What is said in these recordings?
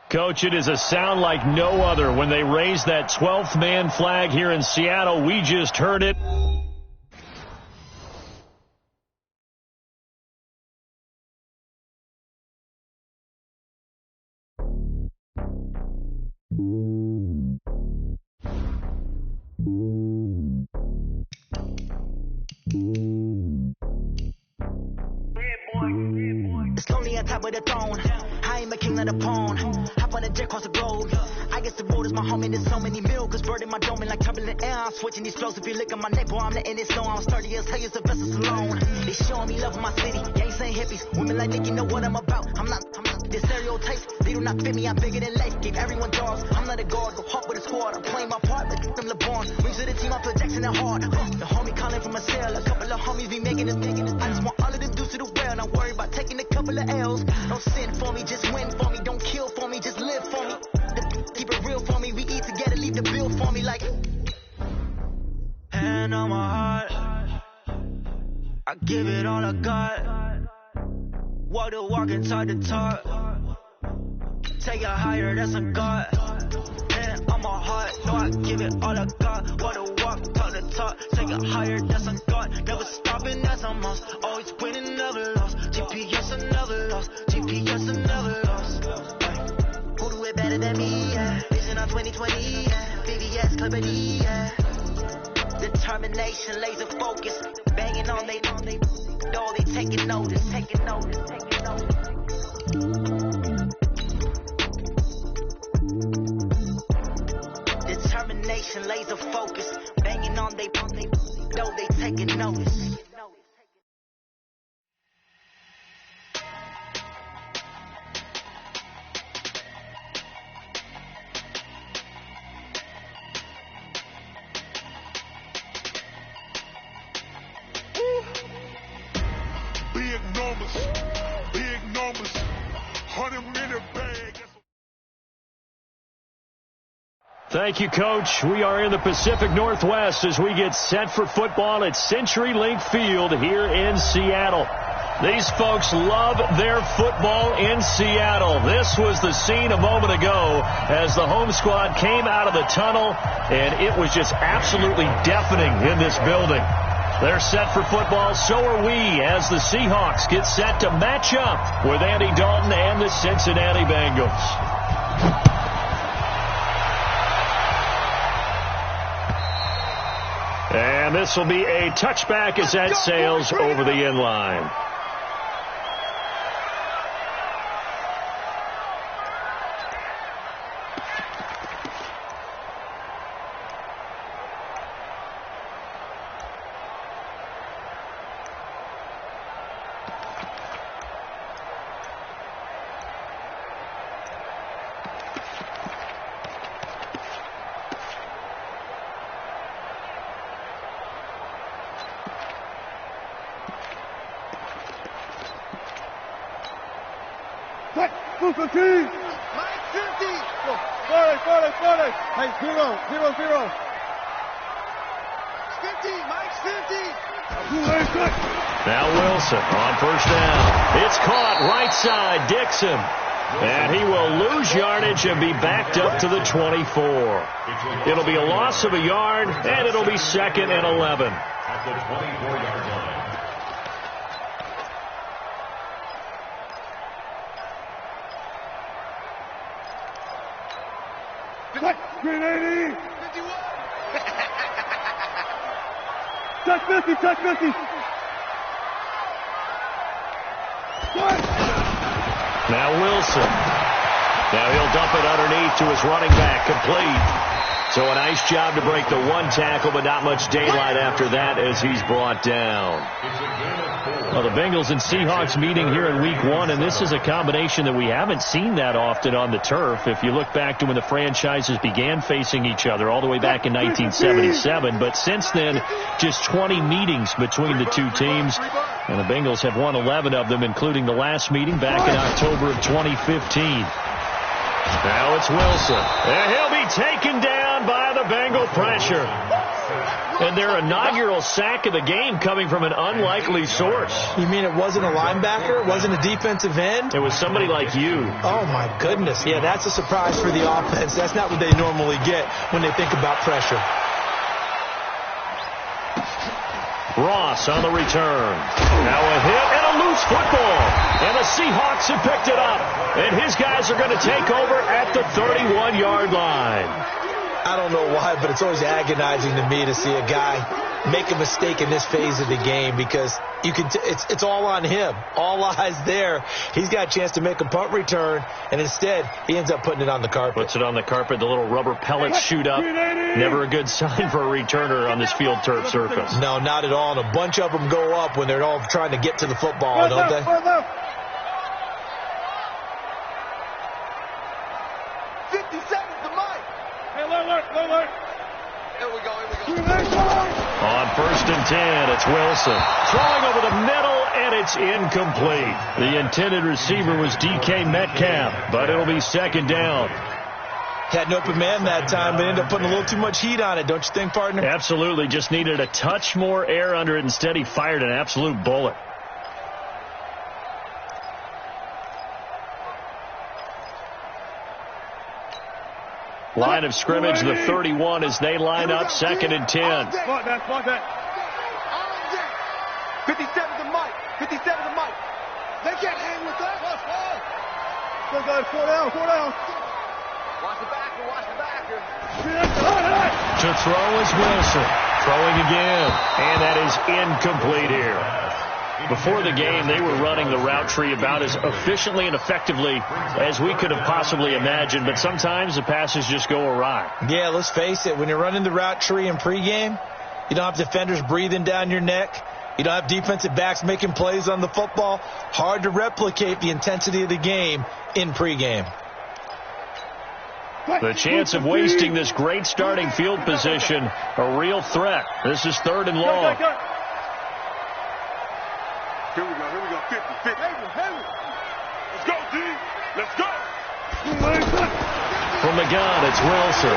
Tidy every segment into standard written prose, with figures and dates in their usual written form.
Coach, it is a sound like no other when they raise that 12th man flag here in Seattle. We just heard it. It's lonely on top of the throne. I ain't a king of the pawn. Hop on a jet across the globe. I guess the road is my home and there's so many miracles burning my dome and like turbulent air. I'm switching these flows. If you look at my neck, boy, I'm letting it slow. I'm sturdy as hell, as Sylvester Stallone. They showing me love in my city. Gangs ain't hippies. Women like Nicky know what I'm about. I'm not the stereotypes. They do not fit me. I'm bigger than life. Gave everyone dogs. I'm not a guard. Go hard with a squad. I'm playing my part like them LeBron. Rings to the team. I feel Jackson and hard. The homie calling from a cell. A couple of homies be making it. I just want all of them dudes to the well. Not worry about taking a couple of L's. Don't sin for me, just win for me. Don't kill for me, just live for me. Keep it real for me. We eat together, leave the bill for me like. Hand on my heart, I give it all I got. Walk the walk and talk the talk. Take it higher, that's a God. Hand on my heart, no, I give it all I got. Walk the walk, talk the talk. Take it higher, that's a God. Never stopping, that's a must. Always winning, never lost. GPS, I never lost. GPS, I never lost. Who do it better than me? Yeah. Vision on 2020. Yeah. VVS, company. Yeah. Determination, laser focus. Banging on they door, they taking notice. Taking notice. Determination, laser focus. Banging on they door, they taking notice. Big numbers, 100-minute bag. Thank you, Coach. We are in the Pacific Northwest as we get set for football at CenturyLink Field here in Seattle. These folks love their football in Seattle. This was the scene a moment ago as the home squad came out of the tunnel, and it was just absolutely deafening in this building. They're set for football, so are we, as the Seahawks get set to match up with Andy Dalton and the Cincinnati Bengals. And this will be a touchback as that sails over the end line. Mike 50. Forward. Hey, 0. 50. Mike's 50. Now Wilson on first down. It's caught right side. Dixon. And he will lose yardage and be backed up to the 24. It'll be a loss of a yard, and it'll be 2nd and 11. At the 24-yard line. Green 80. 51. Touch 50. Now Wilson. Now he'll dump it underneath to his running back, complete. So a nice job to break the one tackle, but not much daylight after that as he's brought down. Well, the Bengals and Seahawks meeting here in Week 1, and this is a combination that we haven't seen that often on the turf. If you look back to when the franchises began facing each other all the way back in 1977, but since then, just 20 meetings between the two teams, and the Bengals have won 11 of them, including the last meeting back in October of 2015. Now it's Wilson, and he'll be taken down by the Bengal pressure. And their inaugural sack of the game coming from an unlikely source. You mean it wasn't a linebacker? It wasn't a defensive end? It was somebody like you. Oh, my goodness. Yeah, that's a surprise for the offense. That's not what they normally get when they think about pressure. Ross on the return. Now a hit and a loose football. And the Seahawks have picked it up. And his guys are going to take over at the 31-yard line. I don't know why, but it's always agonizing to me to see a guy make a mistake in this phase of the game because you can it's all on him. All eyes there. He's got a chance to make a punt return, and instead he ends up putting it on the carpet. Puts it on the carpet. The little rubber pellets shoot up. Never a good sign for a returner on this field turf surface. No, not at all. And a bunch of them go up when they're all trying to get to the football, don't they? 50 seconds to Mike. Hey, alert. Here we go. On 1st and 10, it's Wilson. Throwing over the middle, and it's incomplete. The intended receiver was DK Metcalf, but it'll be 2nd down. Had an open man that time, but ended up putting a little too much heat on it, don't you think, partner? Absolutely. Just needed a touch more air under it. Instead, he fired an absolute bullet. Line of scrimmage, the 31 as they line up, 2nd and 10. Spot that. 57 to Mike. They can't hang with that. Go, guys. 4 down. Watch the backer. To throw is Wilson. Throwing again. And that is incomplete here. Before the game, they were running the route tree about as efficiently and effectively as we could have possibly imagined, but sometimes the passes just go awry. Yeah, let's face it. When you're running the route tree in pregame, you don't have defenders breathing down your neck. You don't have defensive backs making plays on the football. Hard to replicate the intensity of the game in pregame. The chance of wasting this great starting field position, a real threat. This is 3rd and long. Here we go. 50. Let's go, D. Let's go. From the gun, it's Wilson.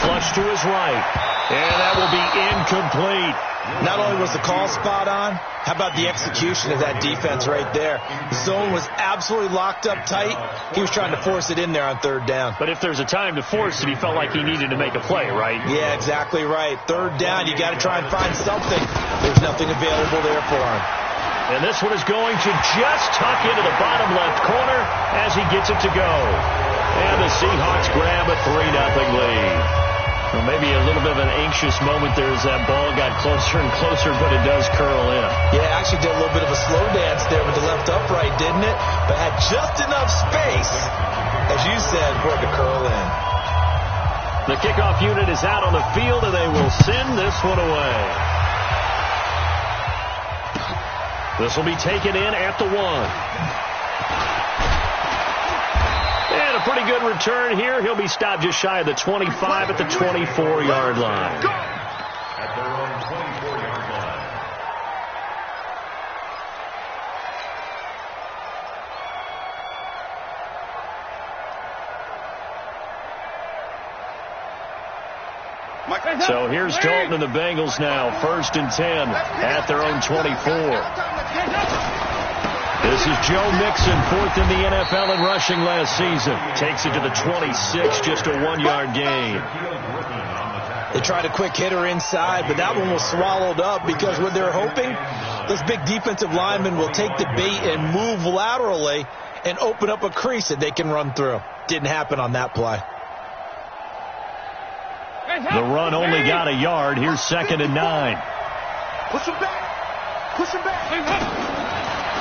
Flush to his right. And that will be incomplete. Not only was the call spot on, how about the execution of that defense right there? The zone was absolutely locked up tight. He was trying to force it in there on 3rd down. But if there's a time to force it, he felt like he needed to make a play, right? Yeah, exactly right. 3rd down, you got to try and find something. There's nothing available there for him. And this one is going to just tuck into the bottom left corner as he gets it to go. And the Seahawks grab a 3-0 lead. Well, maybe a little bit of an anxious moment there as that ball got closer and closer, but it does curl in. Yeah, actually did a little bit of a slow dance there with the left upright, didn't it? But had just enough space, as you said, for it to curl in. The kickoff unit is out on the field, and they will send this one away. This will be taken in at the 1. And a pretty good return here. He'll be stopped just shy of the 25 at the 24-yard line. At their own 24-yard line. So here's Dalton and the Bengals now. 1st and 10 at their own 24. This is Joe Mixon, 4th in the NFL in rushing last season. Takes it to the 26, just a 1-yard gain. They tried a quick hitter inside, but that one was swallowed up because what they're hoping, those big defensive linemen will take the bait and move laterally and open up a crease that they can run through. Didn't happen on that play. The run only got a yard. Here's 2nd and 9. Push him back.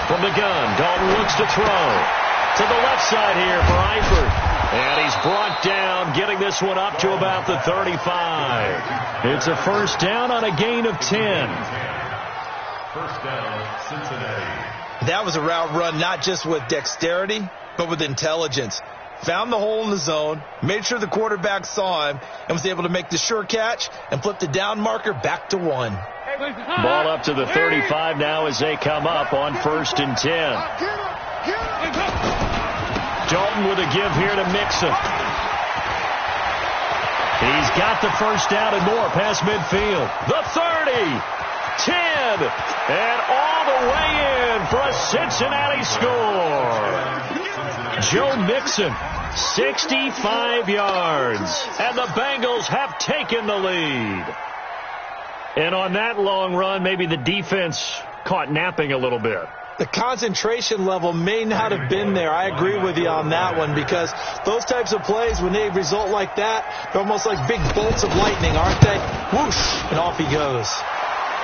From the gun, Dalton looks to throw. To the left side here for Eifert. And he's brought down, getting this one up to about the 35. It's a 1st down on a gain of 10. 1st down, Cincinnati. That was a route run not just with dexterity, but with intelligence. Found the hole in the zone, made sure the quarterback saw him, and was able to make the sure catch and flip the down marker back to 1. Ball up to the 35 now as they come up on 1st and 10. Dalton with a give here to Mixon. He's got the first down and more past midfield. The 30, 10, and all the way in for a Cincinnati score. Joe Mixon, 65 yards, and the Bengals have taken the lead. And on that long run, maybe the defense caught napping a little bit. The concentration level may not have been there. I agree with you on that one, because those types of plays, when they result like that, they're almost like big bolts of lightning, aren't they? Whoosh, and off he goes.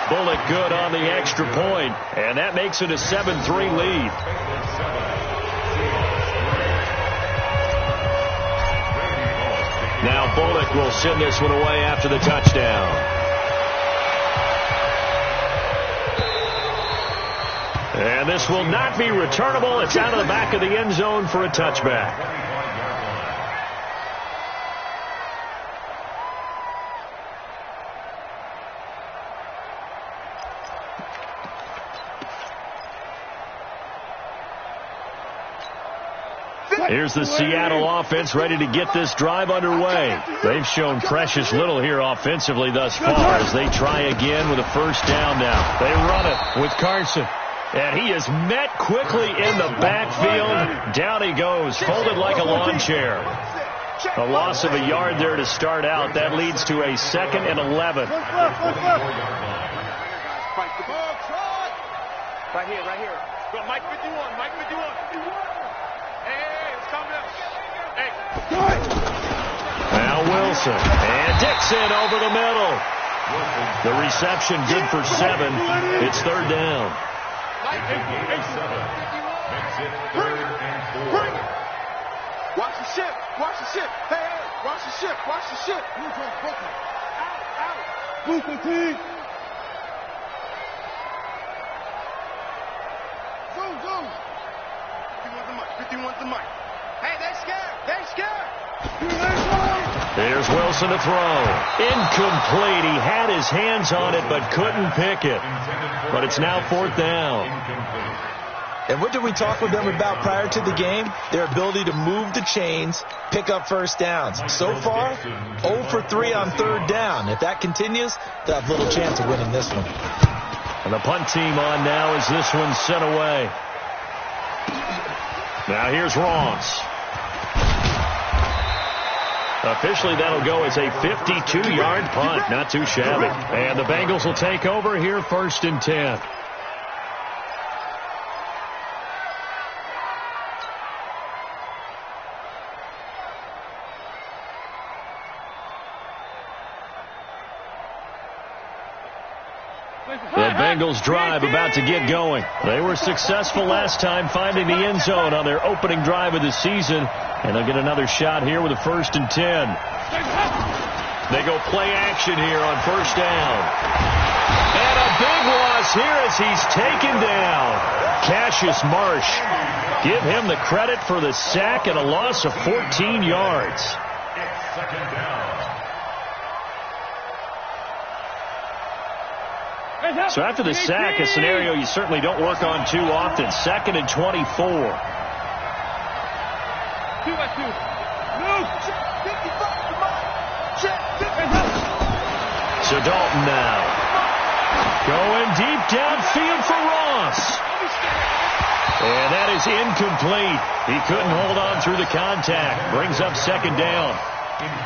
Bullock good on the extra point, and that makes it a 7-3 lead. Now Bullock will send this one away after the touchdown. And this will not be returnable. It's out of the back of the end zone for a touchback. Here's the Seattle offense ready to get this drive underway. They've shown precious little here offensively thus far as they try again with a first down now. They run it with Carson. And he is met quickly in the backfield. Down he goes, folded like a lawn chair. A loss of a yard there to start out. That leads to a 2nd and 11. Right here, right here. Go, Mike 51, Mike 51. Hey, it's coming up. Hey. Now Wilson. And Dixon over the middle. The reception good for 7. It's 3rd down. Watch the ship. Watch the ship. Hey, watch the ship. Watch the ship. Out. Move the team. Zoom. 51's the mic. Hey, they scared. There's Wilson to throw. Incomplete. He had his hands on it but couldn't pick it. But it's now 4th down. And what did we talk with them about prior to the game? Their ability to move the chains, pick up first downs. So far, 0 for 3 on 3rd down. If that continues, they'll have little chance of winning this one. And the punt team on now as this one's sent away. Now here's Ross. Officially, that'll go as a 52-yard punt. Not too shabby. And the Bengals will take over here 1st and 10. The Bengals drive about to get going. They were successful last time finding the end zone on their opening drive of the season. And they'll get another shot here with a 1st and 10. They go play action here on 1st down. And a big loss here as he's taken down. Cassius Marsh. Give him the credit for the sack and a loss of 14 yards. It's 2nd down. So after the sack, a scenario you certainly don't work on too often. 2nd and 24. 2-by-2. Move. So Dalton now. Going deep downfield for Ross. And that is incomplete. He couldn't hold on through the contact. Brings up 2nd down.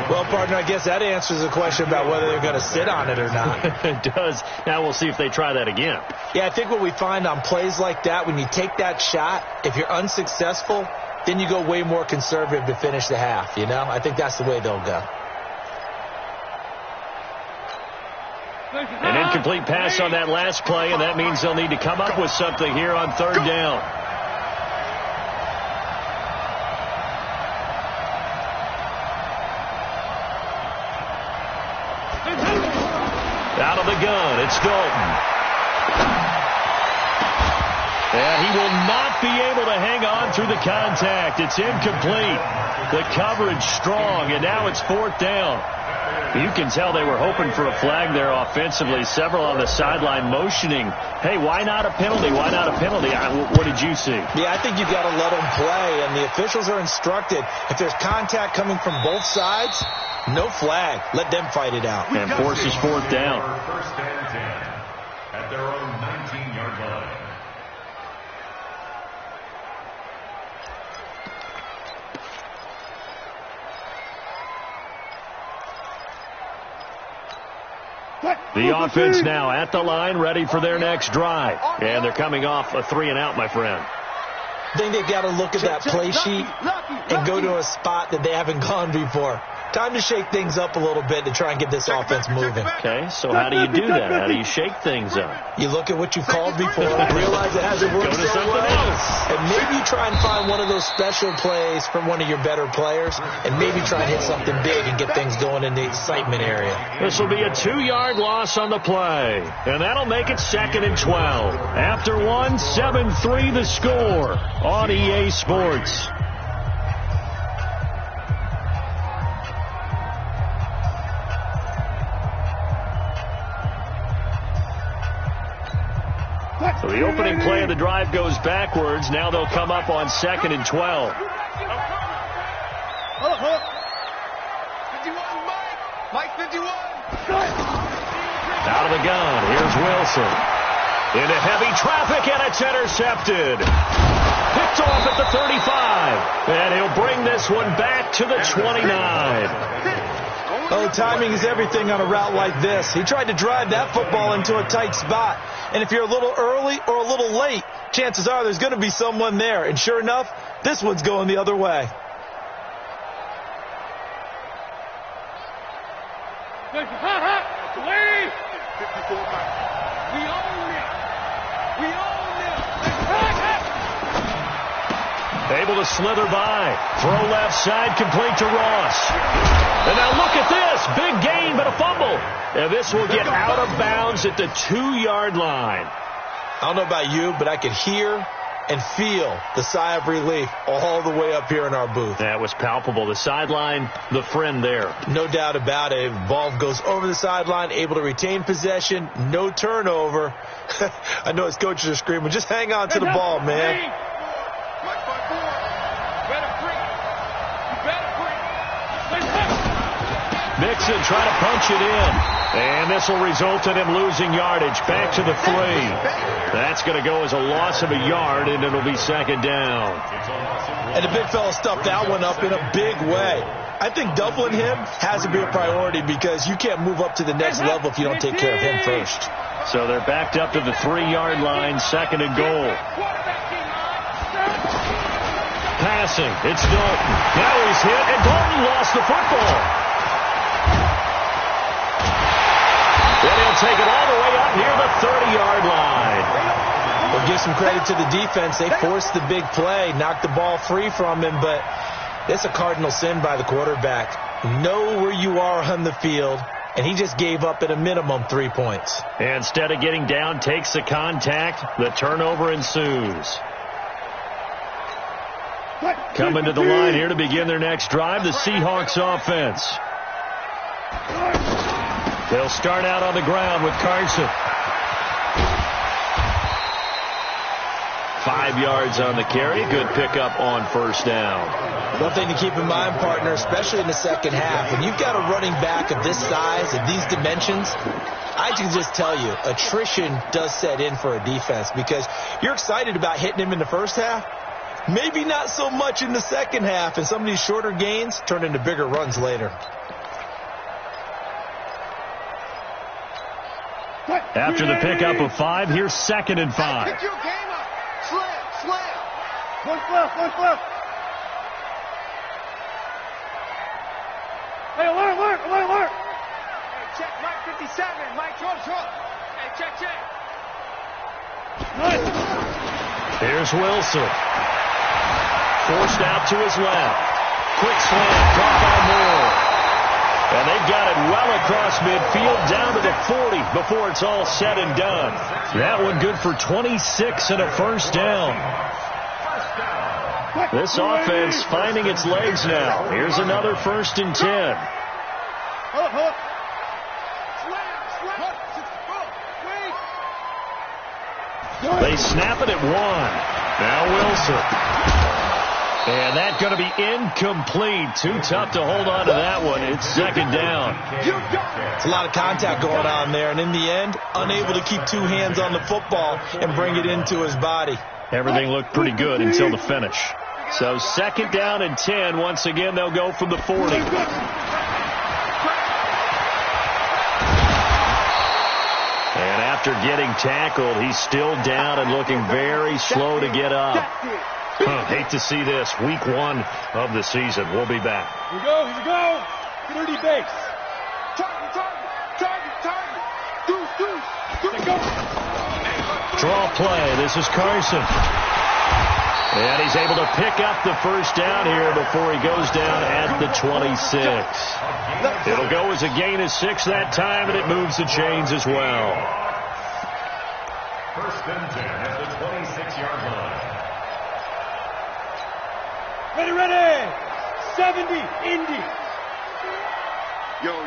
Well, partner, I guess that answers the question about whether they're going to sit on it or not. It does. Now we'll see if they try that again. Yeah, I think what we find on plays like that, when you take that shot, if you're unsuccessful, then you go way more conservative to finish the half, you know? I think that's the way they'll go. An incomplete pass on that last play, and that means they'll need to come up with something here on 3rd down. Out of the gun, it's Dalton. And he will not be able to hang on through the contact. It's incomplete. The coverage strong, and now it's 4th down. You can tell they were hoping for a flag there offensively. Several on the sideline motioning, hey, why not a penalty? Why not a penalty? What did you see? Yeah, I think you've got to let them play, and the officials are instructed. If there's contact coming from both sides, no flag. Let them fight it out. And forces fourth down. First and 10 at their own 19-yard line. The offense now at the line, ready for their next drive. And they're coming off a 3-and-out, my friend. I think they've got to look at that play sheet and go to a spot that they haven't gone before. Time to shake things up a little bit to try and get this offense moving. Okay, so how do you do that? How do you shake things up? You look at what you've called before, realize it hasn't worked Go to so something well, else. and maybe try and find one of those special plays from one of your better players, and maybe try and hit something big and get things going in the excitement area. This will be a 2-yard loss on the play, and that'll make it 2nd and 12. After one, 7-3 the score on EA Sports. So the opening play of the drive goes backwards. Now they'll come up on 2nd and 12. 51, Mike 51. Out of the gun, here's Wilson. Into heavy traffic, and it's intercepted. Picked off at the 35. And he'll bring this one back to the 29. Oh, timing is everything on a route like this. He tried to drive that football into a tight spot. And if you're a little early or a little late, chances are there's going to be someone there. And sure enough, this one's going the other way. Able to slither by. Throw left side, complete to Ross. And now look at this. Big gain, but a fumble. And this will get out of bounds at the 2-yard line. I don't know about you, but I could hear and feel the sigh of relief all the way up here in our booth. That was palpable. The sideline, the friend there. No doubt about it. Ball goes over the sideline, able to retain possession, no turnover. I know his coaches are screaming, just hang on to the ball, man. Mixon trying to punch it in. And this will result in him losing yardage. Back to the 3. That's going to go as a loss of a yard, and it'll be 2nd down. And the big fella stuffed that one up in a big way. I think doubling him has to be a priority because you can't move up to the next level if you don't take care of him first. So they're backed up to the 3-yard line, 2nd and goal. Passing, it's Dalton. Now he's hit, and Dalton lost the football. And he'll take it all the way up near the 30-yard line. Well, give some credit to the defense. They forced the big play, knocked the ball free from him, but it's a cardinal sin by the quarterback. Know where you are on the field, and he just gave up at a minimum 3 points. And instead of getting down, takes the contact. The turnover ensues. Coming to the line here to begin their next drive, the Seahawks offense. They'll start out on the ground with Carson. 5 yards on the carry. Good pickup on first down. One thing to keep in mind, partner, especially in the second half, when you've got a running back of this size and these dimensions, I can just tell you, attrition does set in for a defense because you're excited about hitting him in the first half. Maybe not so much in the second half, and some of these shorter gains turn into bigger runs later. After the pickup of 5, here's 2nd and 5. Pick your game up. Slam. One left. Hey, alert. Hey, check Mike 57. Mike, drop. Hey, check. Nice. Here's Wilson. Forced out to his left. Quick slant, caught by Moore. And they've got it well across midfield down to the 40 before it's all said and done. That one good for 26 and a first down. This offense finding its legs now. Here's another 1st and 10. They snap it at 1. Now Wilson. And that's going to be incomplete. Too tough to hold on to that one. It's second down. It's a lot of contact going on there, and in the end, unable to keep two hands on the football and bring it into his body. Everything looked pretty good until the finish. So second down and 10. Once again, they'll go from the 40. And after getting tackled, he's still down and looking very slow to get up. Hate to see this. Week 1 of the season. We'll be back. Here we go. Here we go. 30 base. Target. Deuce. Go. Draw play. This is Carson. And he's able to pick up the first down here before he goes down at the 26. It'll go as a gain of 6 that time, and it moves the chains as well. First and 10 at the 26-yard line. Ready. 70, Indy. Yo.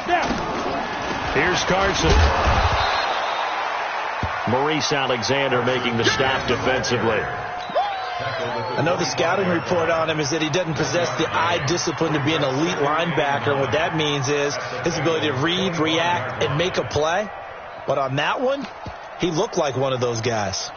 Snap. Here's Carson. Maurice Alexander making the stop defensively. I know the scouting report on him is that he doesn't possess the eye discipline to be an elite linebacker. What that means is his ability to read, react, and make a play. But on that one, he looked like one of those guys.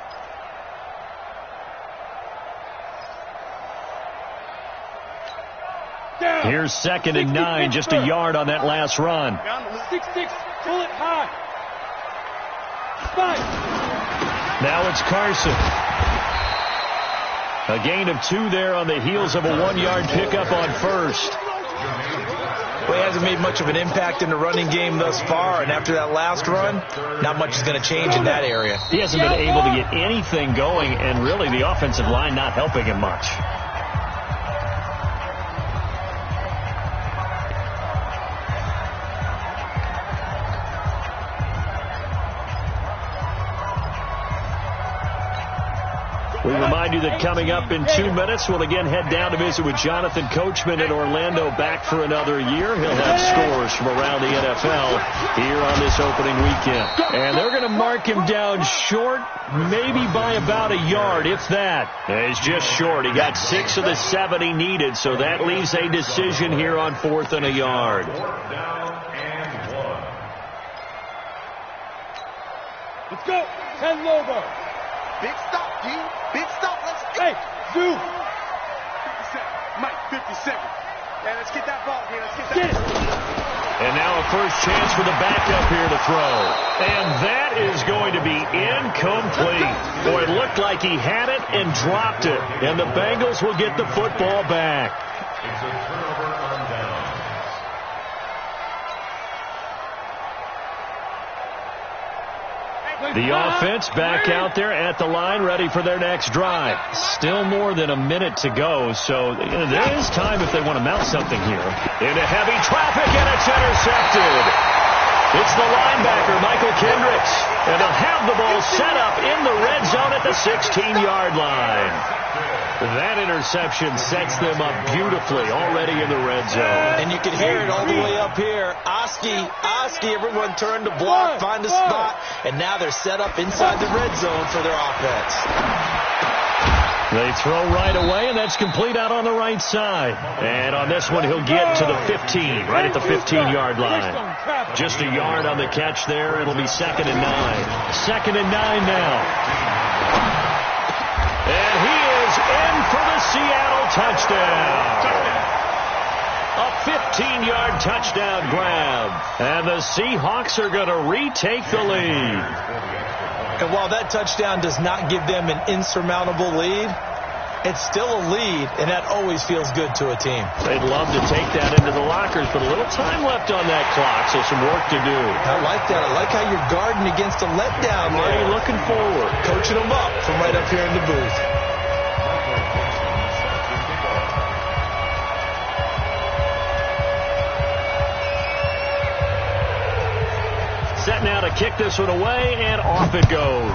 Here's second and 9, just a yard on that last run. 6-6, pull it high. Spike. Now it's Carson. A gain of 2 there on the heels of a 1-yard pickup on first. Well, he hasn't made much of an impact in the running game thus far, and after that last run, not much is going to change in that area. He hasn't been able to get anything going, and really the offensive line not helping him much. We remind you that coming up in 2 minutes, we'll again head down to visit with Jonathan Coachman in Orlando, back for another year. He'll have scores from around the NFL here on this opening weekend. And they're going to mark him down short, maybe by about a yard, if that. He's just short. He got 6 of the 7 he needed, so that leaves a decision here on 4th and a yard. 4th down and 1. Let's go. 10 Lobo. Big stop, G. Big stop. Let's Hey, Zoo. 57. Mike, 57. Yeah, let's get that ball here. Let's get that. Get it. And now a first chance for the backup here to throw. And that is going to be incomplete. Boy, it looked like he had it and dropped it. And the Bengals will get the football back. It's a turnover on downs. The offense back out there at the line, ready for their next drive. Still more than a minute to go, so there is time if they want to mount something here. Into heavy traffic, and it's intercepted. It's the linebacker, Michael Kendricks, and they'll have the ball set up in the red zone at the 16-yard line. That interception sets them up beautifully already in the red zone. And you can hear it all the way up here. Oski, everyone turned to block, find a spot, and now they're set up inside the red zone for their offense. They throw right away, and that's complete out on the right side. And on this one, he'll get to the 15, right at the 15-yard line. Just a yard on the catch there. It'll be 2nd and 9. 2nd and 9 now. And he is in for the Seattle touchdown. A 15-yard touchdown grab. And the Seahawks are going to retake the lead. And while that touchdown does not give them an insurmountable lead, it's still a lead, and that always feels good to a team. They'd love to take that into the lockers, but a little time left on that clock, so some work to do. I like that. I like how you're guarding against a letdown there. Marty looking forward. Coaching them up from right up here in the booth. Set now to kick this one away, and off it goes.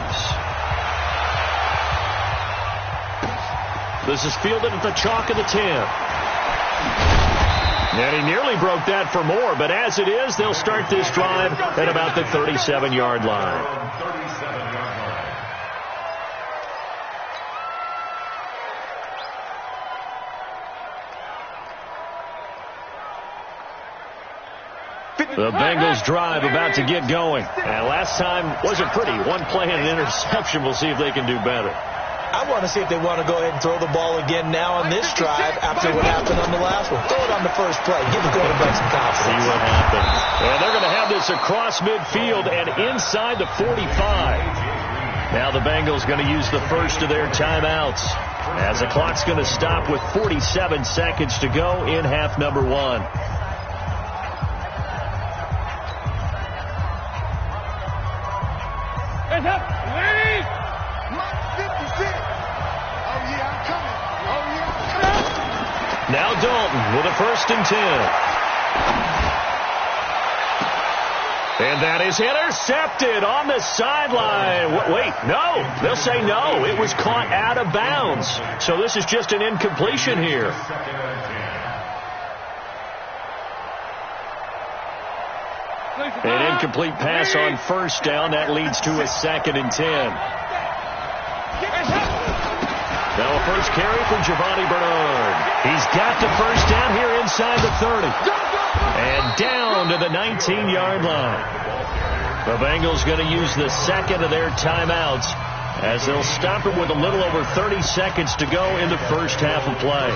This is fielded at the chalk of the 10. And he nearly broke that for more, but as it is, they'll start this drive at about the 37-yard line. The Bengals drive about to get going. And last time wasn't pretty. One play and an interception. We'll see if they can do better. I want to see if they want to go ahead and throw the ball again now on this drive after what happened on the last one. Throw it on the first play. Give the quarterback some confidence. See what happens. And they're going to have this across midfield and inside the 45. Now the Bengals going to use the first of their timeouts as the clock's going to stop with 47 seconds to go in half number one. Now Dalton with a 1st and 10. And that is intercepted on the sideline. Wait, no. They'll say no. It was caught out of bounds. So this is just an incompletion here. An incomplete pass on 1st down. That leads to a 2nd and 10. Now a first carry for Giovanni Bernard. He's got the 1st down here inside the 30. And down to the 19-yard line. The Bengals going to use the 2nd of their timeouts as they'll stop it with a little over 30 seconds to go in the first half of play.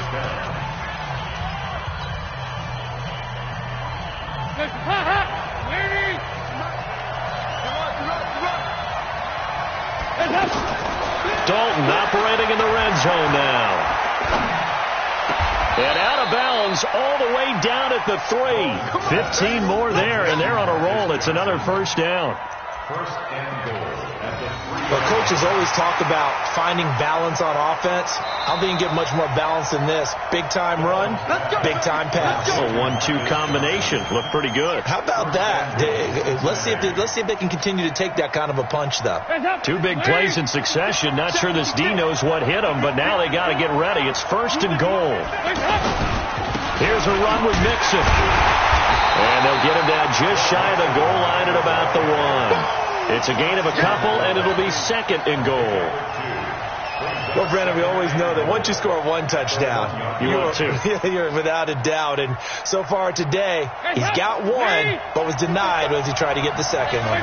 Dalton operating in the red zone now. And out of bounds all the way down at the 3. 15 more there, and they're on a roll. It's another 1st down. 1st and goal at the 3. Well, coaches always talk about finding balance on offense. I don't think you can get much more balance than this. Big-time run, big-time pass. A 1-2 combination. Looked pretty good. How about that? Let's see if they can continue to take that kind of a punch, though. 2 big plays in succession. Not sure this D knows what hit them, but now they got to get ready. It's 1st and goal. Here's a run with Mixon. And they'll get him down just shy of the goal line at about the 1. It's a gain of a couple, and it'll be 2nd and goal. Well, Brennan, we always know that once you score 1 touchdown, you're without a doubt. And so far today, he's got 1, but was denied as he tried to get the 2nd one.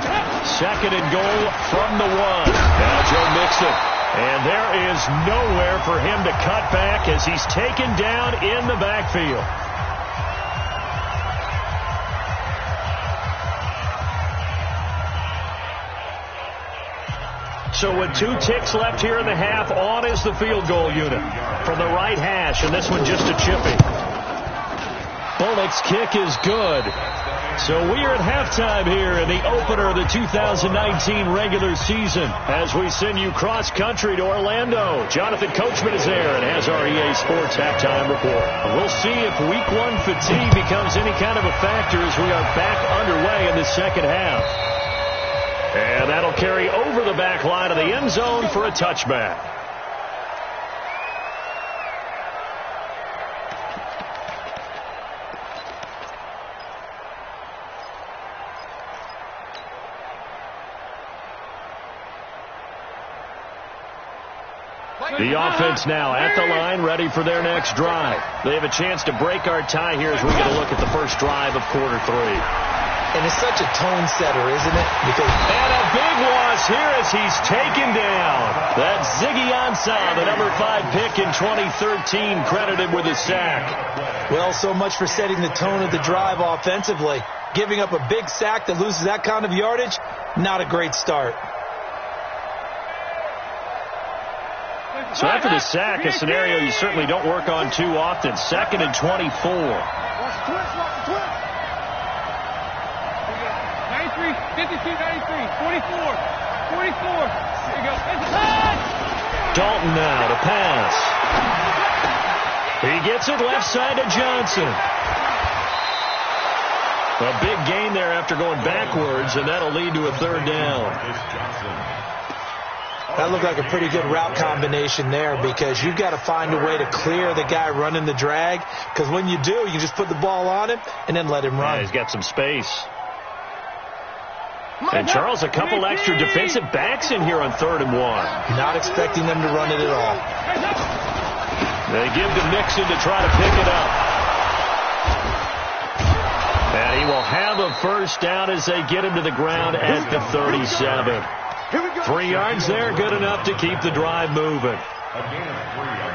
2nd and goal from the 1. Now Joe Mixon. And there is nowhere for him to cut back as he's taken down in the backfield. So with 2 ticks left here in the half, on is the field goal unit from the right hash, and this one just a chippy. Bullock's kick is good. So we are at halftime here in the opener of the 2019 regular season as we send you cross-country to Orlando. Jonathan Coachman is there and has our EA Sports halftime report. We'll see if Week 1 fatigue becomes any kind of a factor as we are back underway in the second half. And that'll carry over the back line of the end zone for a touchback. The offense now at the line, ready for their next drive. They have a chance to break our tie here as we get a look at the first drive of quarter 3. And it's such a tone setter, isn't it? And a big loss here as he's taken down. That's Ziggy Ansah, the number 5 pick in 2013, credited with a sack. Well, so much for setting the tone of the drive offensively. Giving up a big sack that loses that kind of yardage, not a great start. So after the sack, a scenario you certainly don't work on too often. 2nd and 24. Watch the twist, watch the twist. 93, 52, 93, 44, 44. There you go. It's a pass! Dalton now to pass. He gets it left side to Johnson. A big gain there after going backwards, and that'll lead to a 3rd down. That looked like a pretty good route combination there because you've got to find a way to clear the guy running the drag, because when you do, you just put the ball on him and then let him run. Yeah, he's got some space. And Charles, a couple extra defensive backs in here on 3rd and 1. Not expecting them to run it at all. They give to Mixon to try to pick it up. And he will have a first down as they get him to the ground at the 37. 3 yards there, good enough to keep the drive moving.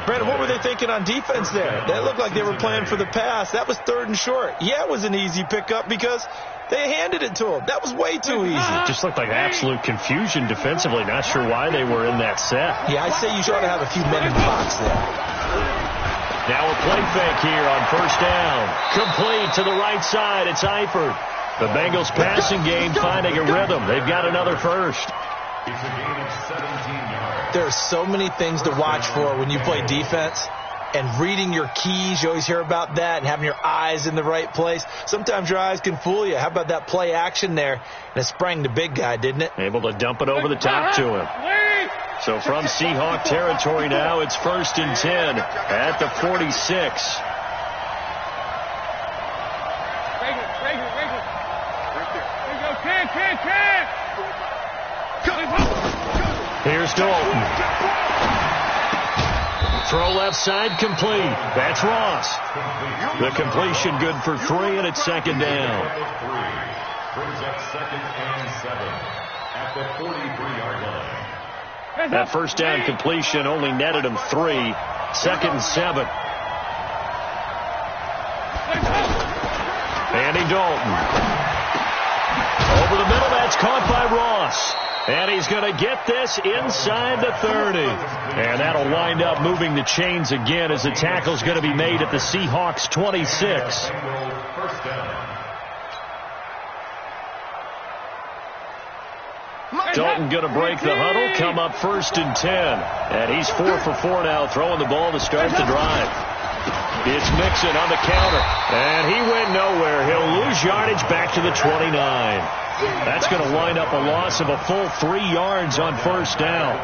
Brandon, what were they thinking on defense there? That looked like they were playing for the pass. That was 3rd and short. Yeah, it was an easy pickup because they handed it to him. That was way too easy. It just looked like absolute confusion defensively. Not sure why they were in that set. Yeah, I'd say you ought to have a few men in the box there. Now a play fake here on 1st down. Complete to the right side. It's Eifert. The Bengals passing game finding a rhythm. They've got another first. It's a gain of 17 yards. There are so many things to watch for when you play defense. And reading your keys, you always hear about that, and having your eyes in the right place. Sometimes your eyes can fool you. How about that play action there? And it sprang the big guy, didn't it? Able to dump it over the top to him. So from Seahawk territory now, it's 1st and 10 at the 46. Here's Dalton. Throw left side complete. That's Ross. The completion good for 3, and it's 2nd down. Brings up 2nd and 7 at the 43-yard line. That first down completion only netted him 3. 2nd and 7. Andy Dalton. Over the middle, that's caught by Ross. And he's going to get this inside the 30. And that'll wind up moving the chains again as the tackle's going to be made at the Seahawks 26. Dalton going to break the huddle, come up 1st and 10. And he's 4 for 4 now, throwing the ball to start the drive. It's Mixon on the counter. And he went nowhere. He'll lose yardage back to the 29. That's going to wind up a loss of a full 3 yards on 1st down.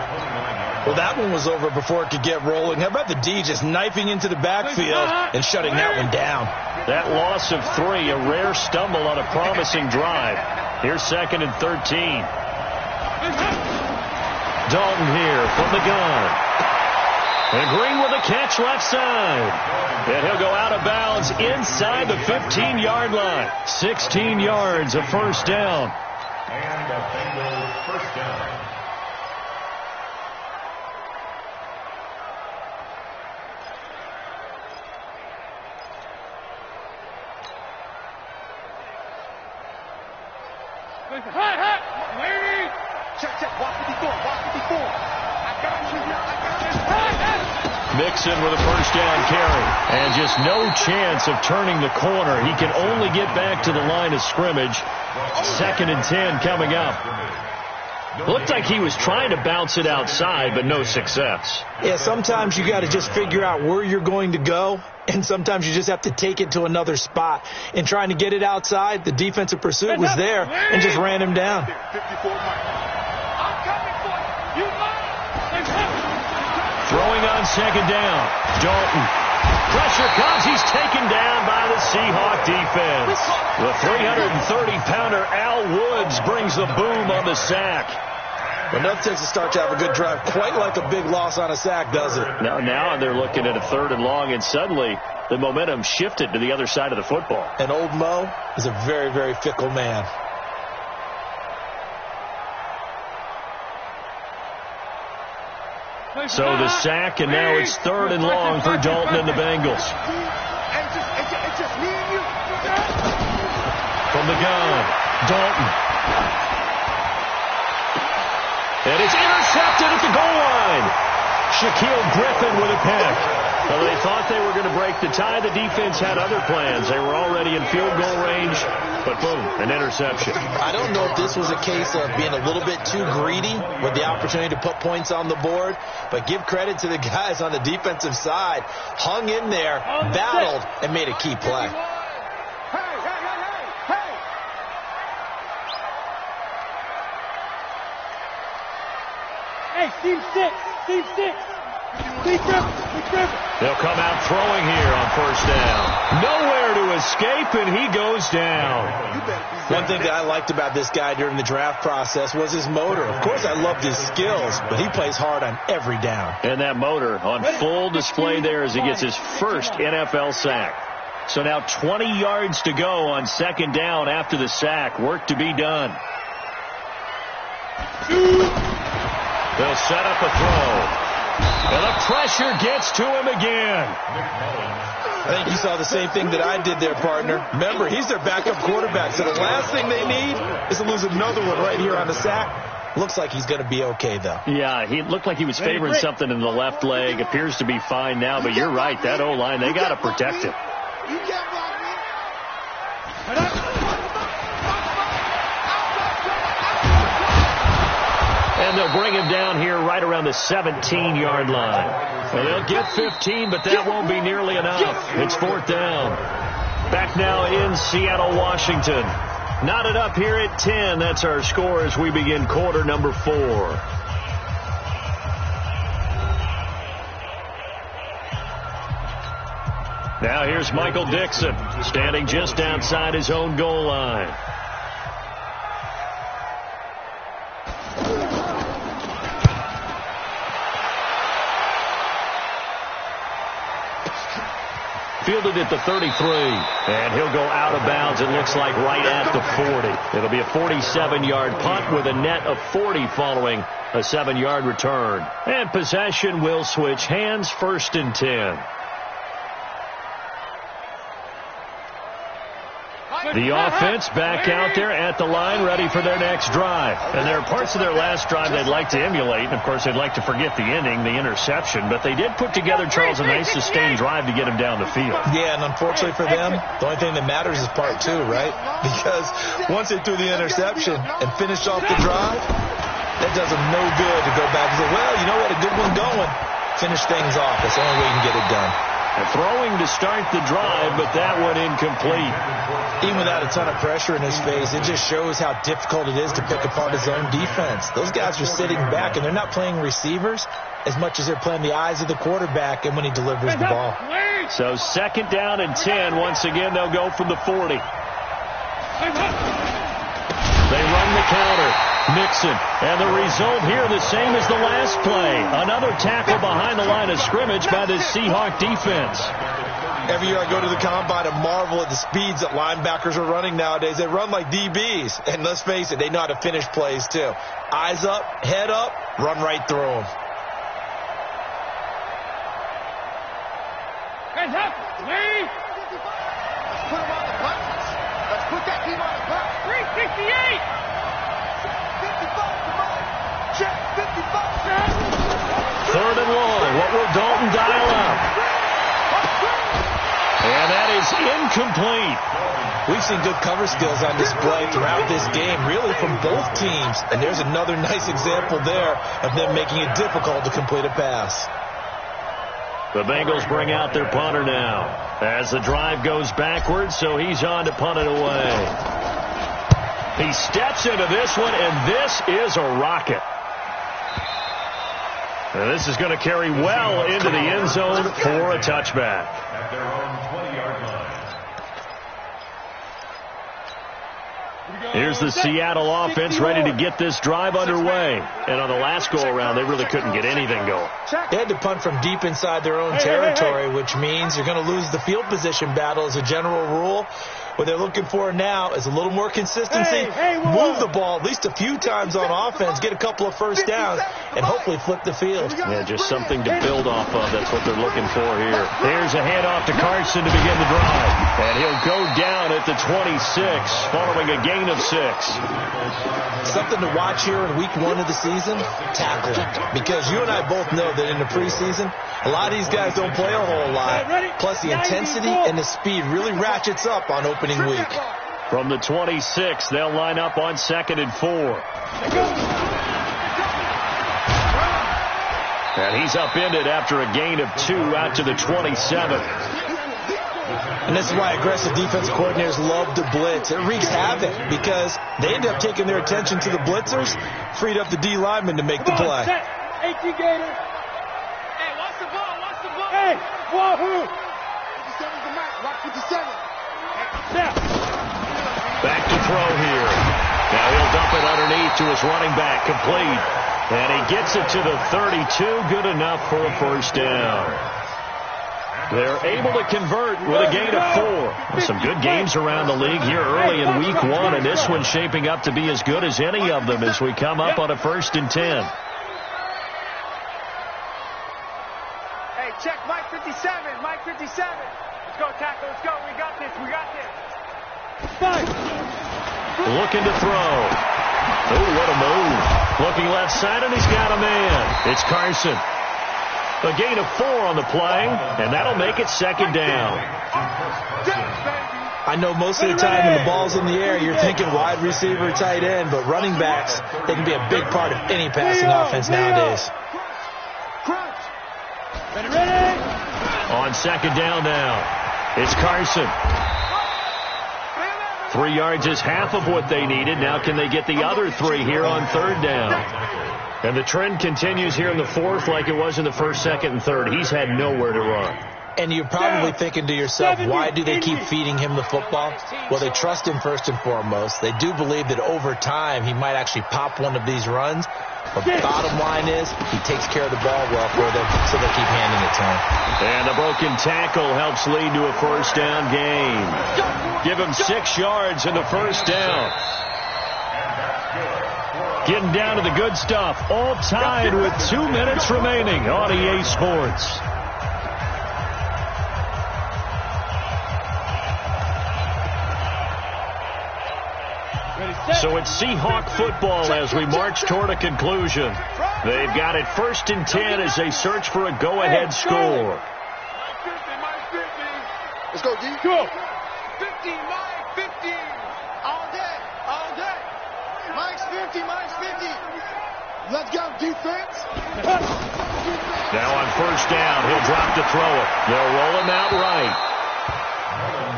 Well, that one was over before it could get rolling. How about the D just knifing into the backfield and shutting that one down? That loss of 3, a rare stumble on a promising drive. Here's 2nd and 13. Dalton here from the gun. And Green with a catch left side. And he'll go out of bounds inside the 15-yard line. 16 yards, a first down. And a Bengals first down. Check, watch 54, watch 54. I got you, I got you. Mixon with a first down carry. And just no chance of turning the corner. He can only get back to the line of scrimmage. 2nd and 10 coming up. Looked like he was trying to bounce it outside, but no success. Yeah, sometimes you got to just figure out where you're going to go, and sometimes you just have to take it to another spot. In trying to get it outside, the defensive pursuit was there and just ran him down. 54, Throwing on 2nd down. Dalton. Pressure comes. He's taken down by the Seahawk defense. The 330-pounder Al Woods brings the boom on the sack. Well, nothing takes a start to have a good drive quite like a big loss on a sack, does it? Now they're looking at a 3rd and long, and suddenly the momentum shifted to the other side of the football. And old Mo is a very, very fickle man. So the sack, and now it's 3rd and long for Dalton and the Bengals. It's just me and you. From the gun, Dalton. And it's intercepted at the goal line. Shaquille Griffin with a pick. Well, they thought they were going to break the tie. The defense had other plans. They were already in field goal range, but boom, an interception. I don't know if this was a case of being a little bit too greedy with the opportunity to put points on the board, but give credit to the guys on the defensive side. Hung in there, battled, and made a key play. Hey, team six. Team six. Big triple. Big triple. They'll come out throwing here on first down. Nowhere to escape, and he goes down. One thing that I liked about this guy during the draft process was his motor. Of course, I loved his skills, but he plays hard on every down. And that motor on full display there as he gets his first NFL sack. So now 20 yards to go on second down after the sack. Work to be done. They'll set up a throw. And the pressure gets to him again. I think you saw the same thing that I did there, partner. Remember, he's their backup quarterback, so the last thing they need is to lose another one right here on the sack. Looks like he's going to be okay, though. Yeah, he looked like he was favoring something in the left leg. Appears to be fine now, but you're right. That O-line, they got to protect him. You can't block me. And they'll bring him down here right around the 17-yard line. Well, they'll get 15, but that won't be nearly enough. It's fourth down. Back now in Seattle, Washington. Knotted up here at 10. That's our score as we begin quarter number 4. Now here's Michael Dixon, standing just outside his own goal line. Fielded at the 33, and he'll go out of bounds, it looks like, right at the 40. It'll be a 47-yard punt with a net of 40 following a 7-yard return. And possession will switch hands, first and 10. The offense back out there at the line, ready for their next drive. And there are parts of their last drive they'd like to emulate. And, of course, they'd like to forget the ending, the interception. But they did put together, Charles, a nice sustained drive to get him down the field. Yeah, and unfortunately for them, the only thing that matters is part 2, right? Because once they threw the interception and finished off the drive, that does them no good to go back and say, well, you know what, a good one going. Finish things off. That's the only way you can get it done. And throwing to start the drive, but that one incomplete. Even without a ton of pressure in his face, it just shows how difficult it is to pick apart his own defense. Those guys are sitting back, and they're not playing receivers as much as they're playing the eyes of the quarterback and when he delivers the ball. So second down and 10. Once again, they'll go from the 40. They run the counter. Mixon. And the result here the same as the last play. Another tackle behind the line of scrimmage by the Seahawk defense. Every year I go to the combine and marvel at the speeds that linebackers are running nowadays. They run like DBs. And let's face it, they know how to finish plays too. Eyes up, head up, run right through them. Hands up, Lee! Let's put him on the buttons. Let's put that team on the buttons. 368! 55, come on. Check, 55. Third and long. What will Dalton dial up? And that is incomplete. We've seen good cover skills on display throughout this game, really from both teams. And there's another nice example there of them making it difficult to complete a pass. The Bengals bring out their punter now as the drive goes backwards, so he's on to punt it away. He steps into this one, and this is a rocket. And this is going to carry well into the end zone for a touchback. At their own 20-yard line. Here's the Seattle offense ready to get this drive underway. And on the last go-around, they really couldn't get anything going. They had to punt from deep inside their own territory, which means you're going to lose the field position battle as a general rule. What they're looking for now is a little more consistency, move the ball at least a few times on offense, get a couple of first downs, and hopefully flip the field. Yeah, just something to build off of. That's what they're looking for here. Here's a handoff to Carson to begin the drive. And he'll go down at the 26, following a gain of 6. Something to watch here in week 1 of the season, tackling. Because you and I both know that in the preseason, a lot of these guys don't play a whole lot. Plus, the intensity and the speed really ratchets up on opening week. From the 26, they'll line up on 2nd and 4. And he's upended after a gain of 2 out to the 27. And this is why aggressive defensive coordinators love to blitz. It wreaks havoc because they end up taking their attention to the blitzers, freed up the D lineman to make the play. 18 Gator. Hey, watch the ball, watch the ball. Hey, wahoo. 57's the mark, rock 57. Now. Back to throw here. Now he'll dump it underneath to his running back, complete. And he gets it to the 32, good enough for a first down. They're able to convert with a gain of 4. Some good games around the league here early in week 1, and this one's shaping up to be as good as any of them as we come up on a 1st and 10. Hey, check Mike 57, Mike 57. Let's go, tackle, let's go. We got this, we got this. Five. Looking to throw. Oh, what a move. Looking left side, and he's got a man. It's Carson. A gain of 4 on the play, and that'll make it 2nd down. I know most of the time when the ball's in the air, you're thinking wide receiver, tight end, but running backs, they can be a big part of any passing offense nowadays. On 2nd down now, it's Carson. 3 yards is half of what they needed. Now can they get the other 3 here on 3rd down? And the trend continues here in the 4th like it was in the 1st, 2nd, and 3rd. He's had nowhere to run. And you're probably thinking to yourself, why do they keep feeding him the football? Well, they trust him first and foremost. They do believe that over time he might actually pop one of these runs. But the bottom line is he takes care of the ball well for them, so they keep handing it to him. And a broken tackle helps lead to a 1st down gain. Give him 6 yards in the 1st down. Getting down to the good stuff. All tied with 2 minutes remaining on EA Sports. So it's Seahawk football as we march toward a conclusion. They've got it 1st and 10 as they search for a go-ahead score. Let's go, D. Go. 50, Mike, 50. All day, all day. Mike's 50, Mike's 50. Let's go, defense. Now on 1st down, he'll drop to throw it. They'll roll him out right.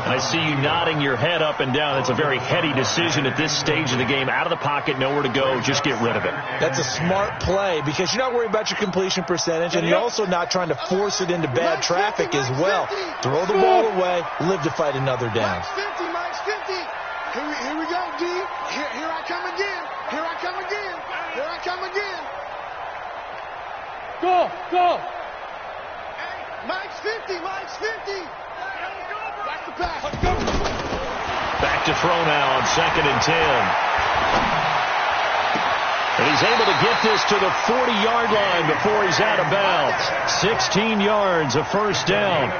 I see you nodding your head up and down. It's a very heady decision at this stage of the game. Out of the pocket, nowhere to go. Just get rid of it. That's a smart play because you're not worried about your completion percentage, and you're also not trying to force it into bad traffic as well. Throw the ball away, live to fight another down. Mike's 50, Mike's 50. Here we go, D. Here I come again. Here I come again. Here I come again. Go, go. Mike's 50, Mike's 50. Back to pass. Back to throw now on 2nd and 10. And he's able to get this to the 40-yard line before he's out of bounds. 16 yards, a 1st down.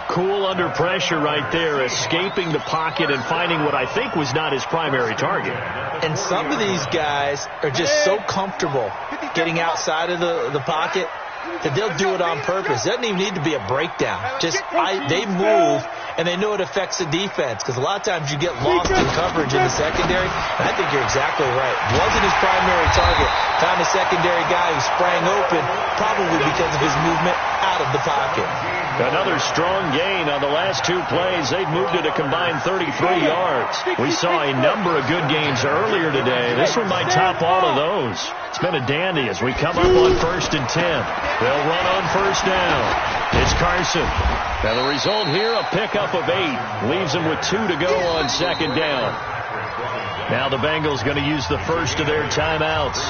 Cool under pressure right there, escaping the pocket and finding what I think was not his primary target. And some of these guys are just so comfortable getting outside of the pocket that they'll do it on purpose. It doesn't even need to be a breakdown. They move, and they know it affects the defense because a lot of times you get lost in coverage in the secondary, and I think you're exactly right. Wasn't his primary target. Found a secondary guy who sprang open, probably because of his movement out of the pocket. Another strong gain on the last 2 plays. They've moved it a combined 33 yards. We saw a number of good games earlier today. This one might top all of those. It's been a dandy as we come up on 1st and 10. They'll run on 1st down. It's Carson. Now the result here, a pickup of 8. Leaves them with 2 to go on 2nd down. Now the Bengals going to use the first of their timeouts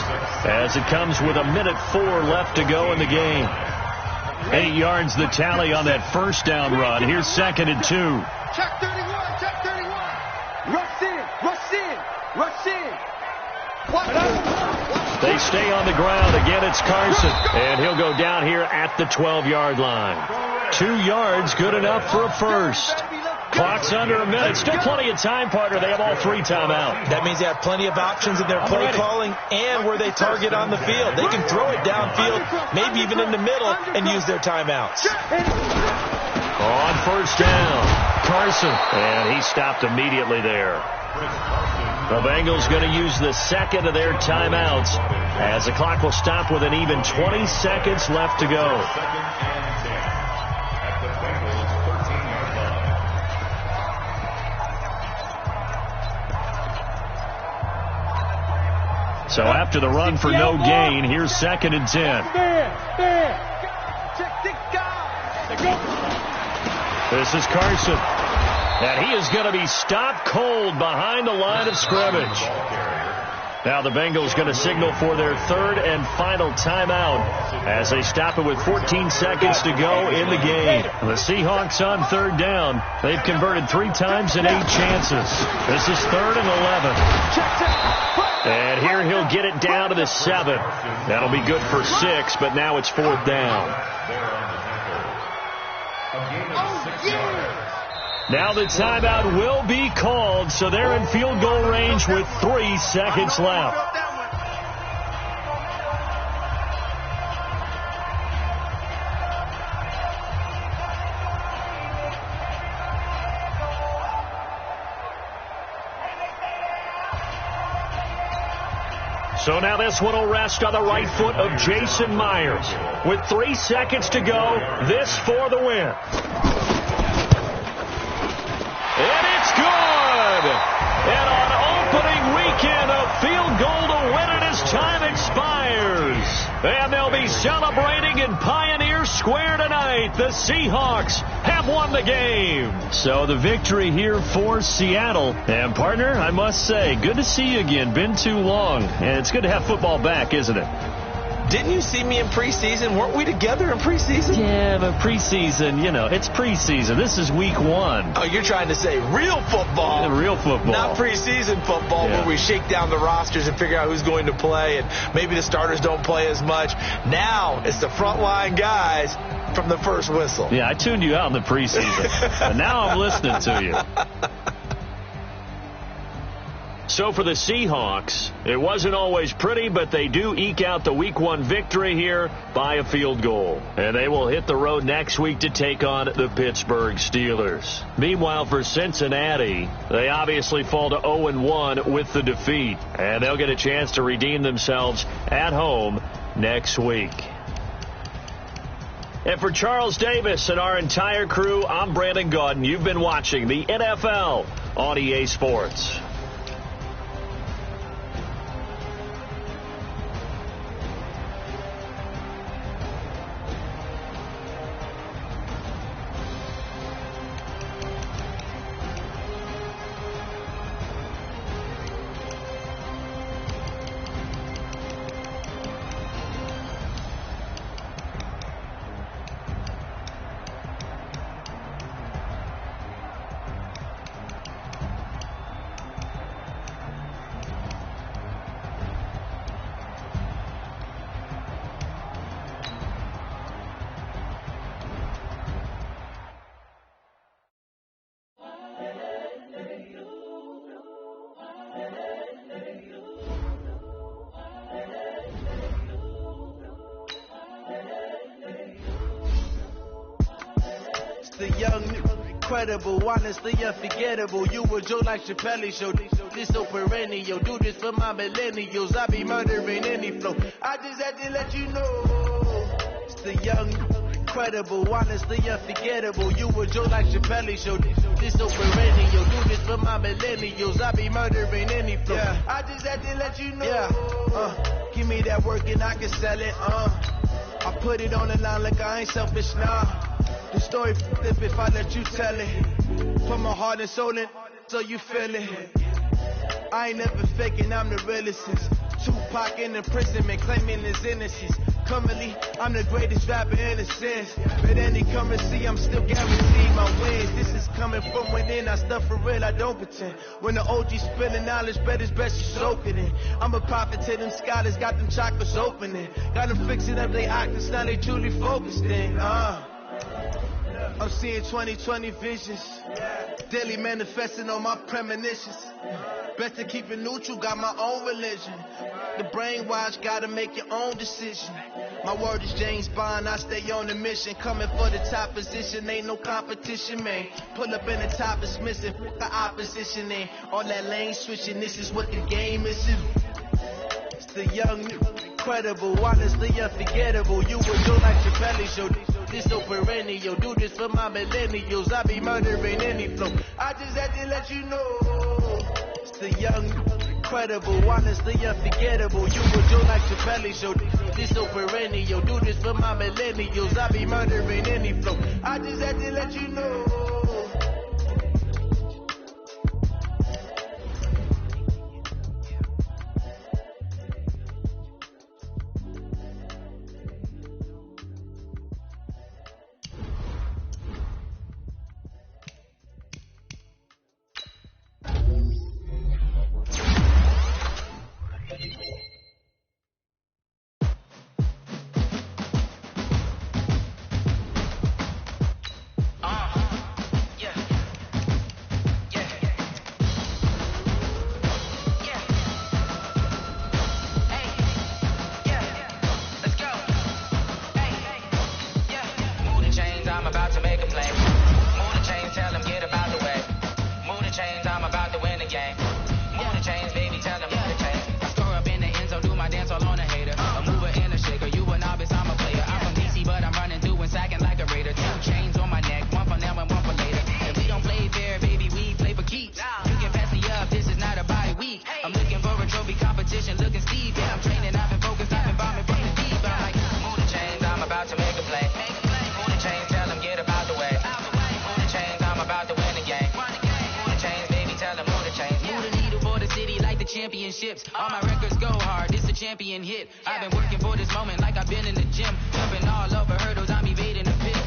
as it comes with 1:04 left to go in the game. 8 yards the tally on that 1st down run. Here's 2nd and 2. Check 31, check 31. Rush in, rush in, rush in. They stay on the ground. Again, it's Carson. And he'll go down here at the 12-yard line. 2 yards, good enough for a first. Clock's under a minute. Still plenty of time, partner. They have all 3 timeouts. That means they have plenty of options in their play calling and where they target on the field. They can throw it downfield, maybe even in the middle, and use their timeouts. On 1st down, Carson. And he stopped immediately there. The Bengals going to use the 2nd of their timeouts as the clock will stop with an even 20 seconds left to go. So after the run for no gain, here's 2nd and 10. This is Carson. And he is going to be stopped cold behind the line of scrimmage. Now the Bengals going to signal for their 3rd and final timeout as they stop it with 14 seconds to go in the game. The Seahawks on 3rd down. They've converted 3 times in 8 chances. This is 3rd and 11. And here he'll get it down to the 7. That'll be good for 6, but now it's 4th down. Now the timeout will be called, so they're in field goal range with 3 seconds left. So now this one will rest on the right foot of Jason Myers. With 3 seconds to go, this for the win. And it's good! And on opening weekend, a field goal to win it as time expires. And they'll be celebrating in Pioneer Square tonight. The Seahawks have won the game. So the victory here for Seattle. And partner, I must say, good to see you again. Been too long. And it's good to have football back, isn't it? Didn't you see me in preseason? Weren't we together in preseason? Yeah, but preseason, you know, it's preseason. This is week 1. Oh, you're trying to say real football. Real football. Not preseason football where we shake down the rosters and figure out who's going to play, and maybe the starters don't play as much. Now it's the frontline guys from the first whistle. Yeah, I tuned you out in the preseason, and now I'm listening to you. So for the Seahawks, it wasn't always pretty, but they do eke out the Week 1 victory here by a field goal. And they will hit the road next week to take on the Pittsburgh Steelers. Meanwhile, for Cincinnati, they obviously fall to 0-1 with the defeat. And they'll get a chance to redeem themselves at home next week. And for Charles Davis and our entire crew, I'm Brandon Gaudin. You've been watching the NFL on EA Sports. The young, incredible, honestly unforgettable. You were Joe like Chappelle show. This so perennial. Do this for my millennials. I be murdering any flow. I just had to let you know. It's the young, incredible, honestly unforgettable. You were Joe like Chappelle show. This so perennial. Do this for my millennials. I be murdering any flow. Yeah. I just had to let you know. Yeah. Give me that work and I can sell it. I put it on the line like I ain't selfish now. The story flip if I let you tell it. Put my heart and soul in so you feel it. I ain't never faking, I'm the realest. Tupac in imprisonment, claiming his innocence. Currently, I'm the greatest rapper in a sense. But any currency, I'm still guaranteed my wins. This is coming from within, I stuff for real, I don't pretend. When the OG spilling knowledge, bet it's best you soak it in. I'm a prophet to them scholars, got them chakras opening. Got them fixing up they octaves, now they truly focused in. I'm seeing 2020 visions, daily manifesting on my premonitions. Best to keep it neutral, got my own religion. The brainwash, gotta make your own decision. My word is James Bond, I stay on the mission. Coming for the top position, ain't no competition, man. Pull up in the top, it's missing, the opposition ain't. All that lane switching, this is what the game is. It's the young, incredible, honestly unforgettable. You were Joe like Chappelle show. This so perennial, do this for my millennials. I be murdering any flow. I just had to let you know. It's the young, incredible, honestly unforgettable. You would do like Chappelle show. This so perennial. Do this for my millennials. I be murdering any flow. I just had to let you know. All my records go hard, this a champion hit. I've been working for this moment like I've been in the gym. Jumping all over hurdles, I'm evading the pit.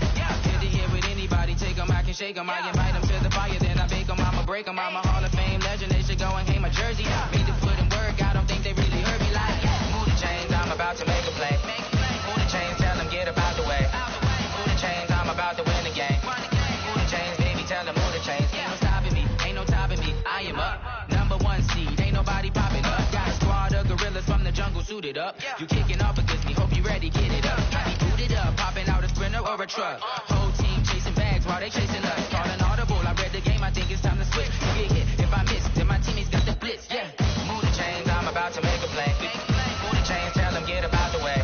Good to hear with anybody, take them, I can shake them. I invite them to the fire, then I bake them, I'ma break them. I'm a Hall of Fame legend, they should go and hang my jersey. Made the foot and work, I don't think they really heard me like. Move the chains, I'm about to make a play. Move the chains, tell them get up out the way. Move the chains, I'm about to win the game. Move the chains, baby, tell them move the chains. Ain't no stopping me, ain't no topping me. I am up, #1 seed, ain't nobody popping up. Got a squad of gorillas from the jungle suited up. You kicking off against me, hope you ready, get it up. I be booted up, popping out a Sprinter or a truck. Whole team chasing bags while they chasing us. Calling audible, I read the game, I think it's time to switch. You get hit, if I miss, then my teammates got the blitz, yeah. Move the chains, I'm about to make a play. Move the chains, tell them get up out the way.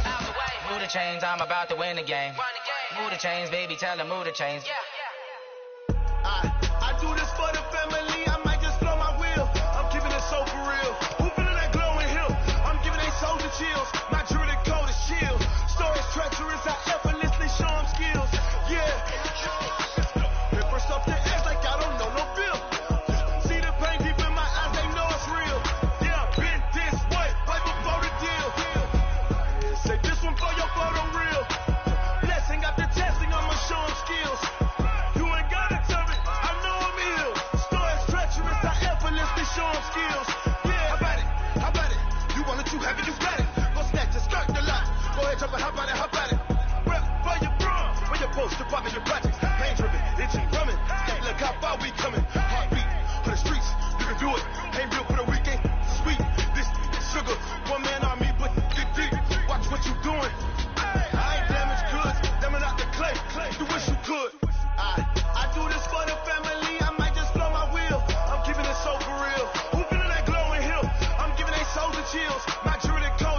Move the chains, I'm about to win the game. Move the chains, baby, tell them move the chains. I do this for the family, I might just blow my wheel. I'm keeping it so for real. Who feeling that glowing hill? I'm giving they soldier chills. My jewelry coat is shield. Stories treacherous, I effortlessly show them skills. Yeah. Hit first up the edge like I don't know no feel. See the pain deep in my eyes, they know it's real. Yeah, been this way, right before the deal. Say this one for your photo real. Blessing after testing, I'ma show them skills. You ain't gotta tell me, I know I'm ill. Stories treacherous, I effortlessly show them skills. Yeah, how about it? How about it? You want it, you have it, you got it. Go snatch it, skirt the lot. Go ahead, jump it, how about it? How about it? Rep for your bro, for your post, your pop, and your projects. Pain driven, itching, drumming. Hey, look how far we coming. Heartbeat for the streets, you can do it. Ain't real for the weekend, sweet. This sugar, one man army, but get deep. Watch what you doing. I ain't damaged goods, damn out the clay. You wish you could. I do this for the family, I might just blow my wheel. I'm keeping it so for real. Who feeling that glowing hill? I'm giving they soldier chills. My jewelry coat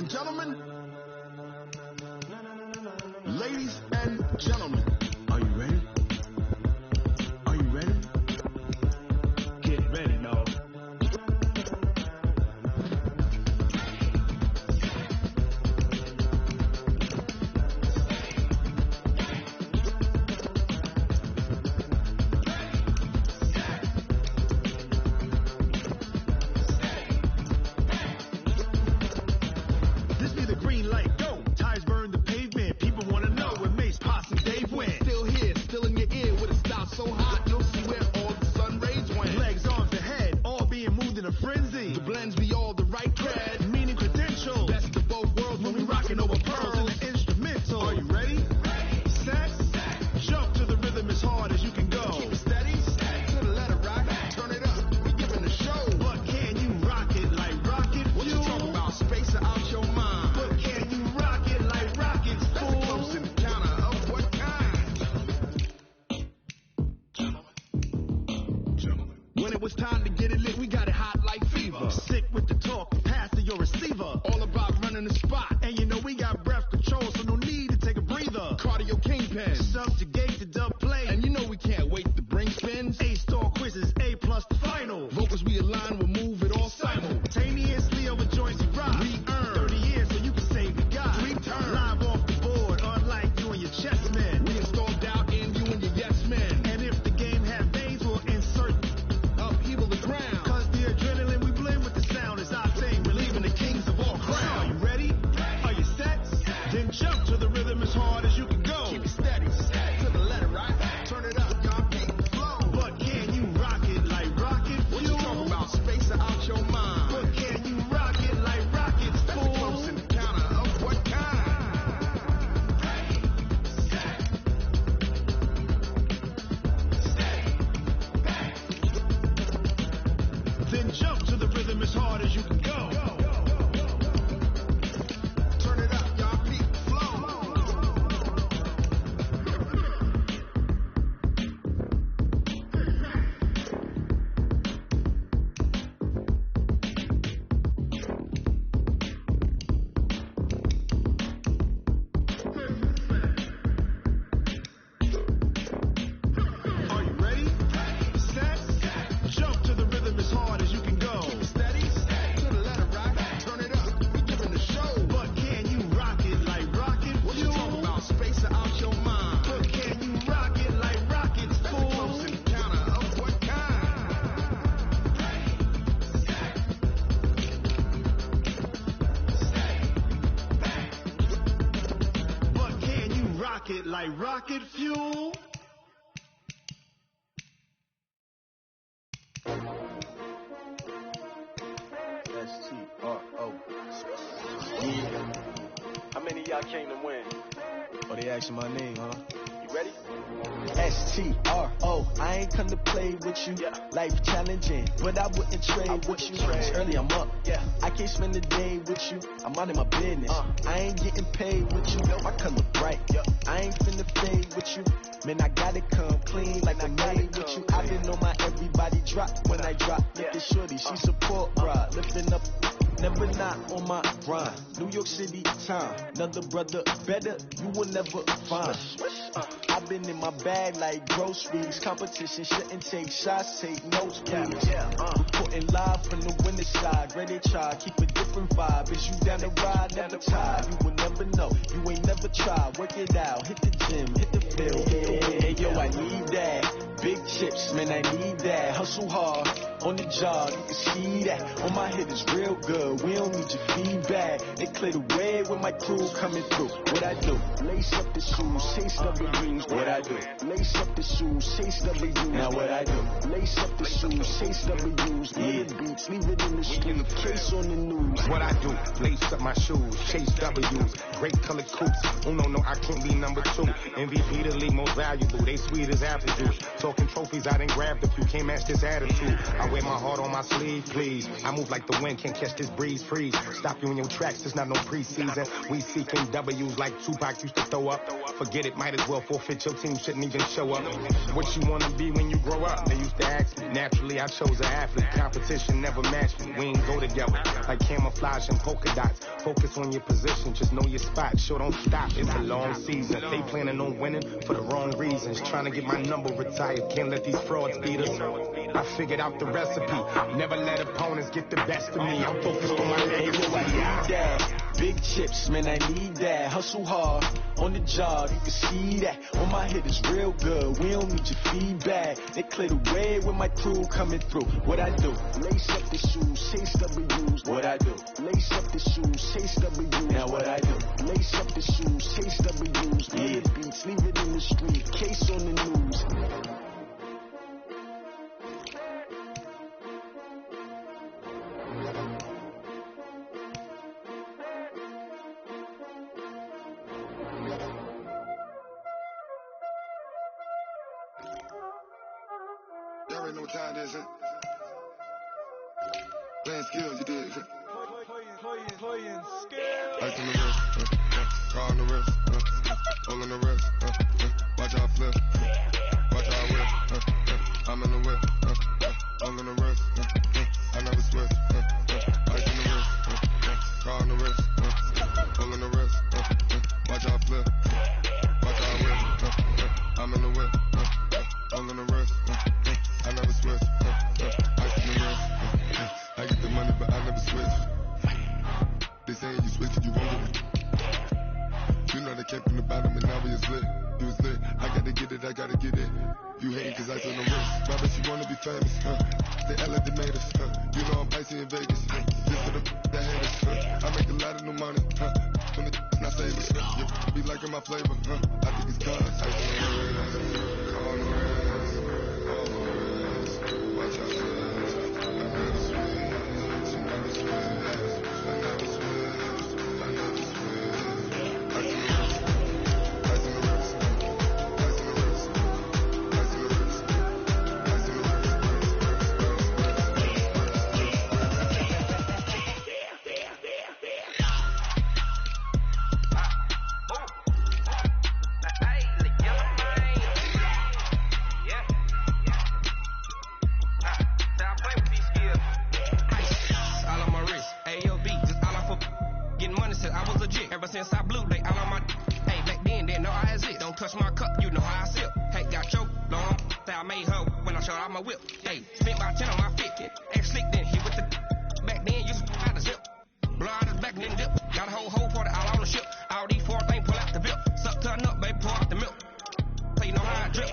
and gentlemen, ladies and gentlemen, are you ready? Are you ready? Get ready, dog. This be the green light, go. Tires burn the pavement. People want to know where Mace, Posse, and Dave went. Still here, still in your ear with a style so hot, you'll see where all the sun rays went. Legs, arms, and head, all being moved in a frenzy. The blends be all the right cred, meaning credentials. Best of both worlds when we rocking over pearls in the instrumental. Are you ready? Set, jump to the rhythm as hard as you can go. Keep it steady, to the letter right, turn it up, we giving the show. But can you rock it like rocket? What you talking about? Space out your mind. But can you rock it like rockets? That's a close encounter of what kind? Gentlemen. When it was time to get it lit, we got it hot like fever. Sick with the talk, pass to your receiver. All about running the spot. And you know we got breath control, so no need to take a breather. Cardio kingpin, subjugate the dub play. And you know we can't wait to bring spins. A-star quizzes, A+ the final. Vocals we align, we'll move it all simultaneously over joints we rock. We earn 30 years so you can save the guy. Return live off the board, unlike you and your chess men. We installed doubt in you and your yes men. And if the game had veins, we'll insert upheaval the ground. Cause the adrenaline we blend with the sound is our thing, relieving the kings of all crowns. Are you ready? Are you set? Then jump to the rhythm as hard as you can go. Keep it steady, to the letter right. Turn it up, y'all keep the flow. But can you rock it like rocket? What you talking about? Space out your mind. But can you rock it like rockets? That's a close encounter of what kind? Then jump to the rhythm as hard as you can go. Turn it up, y'all keep the flow. Are you ready? Set, jump to the rhythm as hard as you can go. Keep it steady, to the letter right. Turn it up, we giving the show. But can you rock it like rocket? What you talking about? Space out your mind. But can you rock it like rockets? That's a close encounter of what kind? But can you rock it like rocket fuel? S-T-R-O. Yeah. How many of y'all came to win? Oh, they asking my name, huh? You ready? S-T-R-O, I ain't come to play with you. Life challenging, but I wouldn't trade with you. It's early, I'm up. I can't spend the day with you. I'm out of my business. I ain't getting paid with you. My color bright. I ain't finna fade with you. Man, I gotta come clean like I'm made with you. I been on my everybody drop when I drop. Look at shorty, she support ride. Lifting up, never not on my grind. New York City time, another brother better, you will never find. I've been in my bag like groceries. Competition shouldn't take shots, take notes, please. Reporting live from the winning side. Ready to try, keep a different vibe. Is you down the ride, never tired. You will never know, you ain't never tried. Work it out, hit the gym, hit the field. Hey yo, I need that. Big chips, man, I need that. Hustle hard, on the job, you can see that. On my head is real good, we don't need your feedback. They clear the way when my crew coming through. What I do? Lace up the shoes, chase W's. What I do? Lace up the shoes, chase W's. Now what I do? Lace up the shoes, chase W's. Yeah, beats, leave it in the street, case on the news. What I do? Lace up my shoes, chase W's. Great colored coops. Oh no, I can't be number 2. MVP the league most valuable. They sweet as apple juice. Talking trophies, I didn't grab the few. Can't match this attitude. I wear my heart on my sleeve, please. I move like the wind, can't catch this breeze, freeze. Stop you in your tracks, there's not no preseason. We seeking W's like Tupac used to throw up. Forget it, might as well forfeit, your team shouldn't even show up. What you wanna be when you grow up? They used to ask me. Naturally, I chose an athlete. Competition never matched me. We ain't go together like camouflage and polka dots. Focus on your position, just know your spot. Sure, don't stop, it's a long season. They planning on winning for the wrong reasons. Trying to get my number retired, can't let these frauds beat us. I figured out the recipe. Never let opponents get the best of me. I'm focused on my legacy. Big chips, man, I need that. Hustle hard on the job, you can see that. On my head is real good, we don't need your feedback. They clear the way with my crew coming through. What I do? Lace up the shoes, chase W's. What I do? Lace up the shoes, chase W's. Now what I do? Lace up the shoes, chase W's. Yeah. The beats, leave it in the street, case on the news. Y'all already know what time it is, huh? Playing skills, you did. Playing skills. Ice on the wrist, car on the wrist, hole in the wrist, watch out flip, watch out whip, I'm in the whip, hole in the wrist, I never switch, ice on the wrist, car on the wrist, hole in the wrist, watch out flip, watch out whip, I'm in the whip, hole in the wrist, I never switch, ice on the wrist, I get the money but I never switch. They saying you switch, you won't get it. You know they came from the bottom and now we is lit. You was lit, I gotta get it, I gotta get it. You hate cause I on the wrist. Robert, you wanna be famous, They Ella they made us, You know I'm icy in Vegas, This for the that haters, I make a lot of new money, When the not savings, You be liking my flavor, I think it's cause I on the wrist, on the wrist, watch out, I never switch, I never switch. Ever since I blew, they all on my. Hey, back then, they know I has it. Don't touch my cup, you know how I sip. Hey, got your long. I made her when I showed out my whip. Hey, spent about 10 on my fit. Ex slick, then hit with the. Back then, you had to zip. Blow out his back, then dip. Got a whole party all on the ship. All these 4 things pull out the bip. Suck to a nut, baby, pour out the milk. So you know how I drip.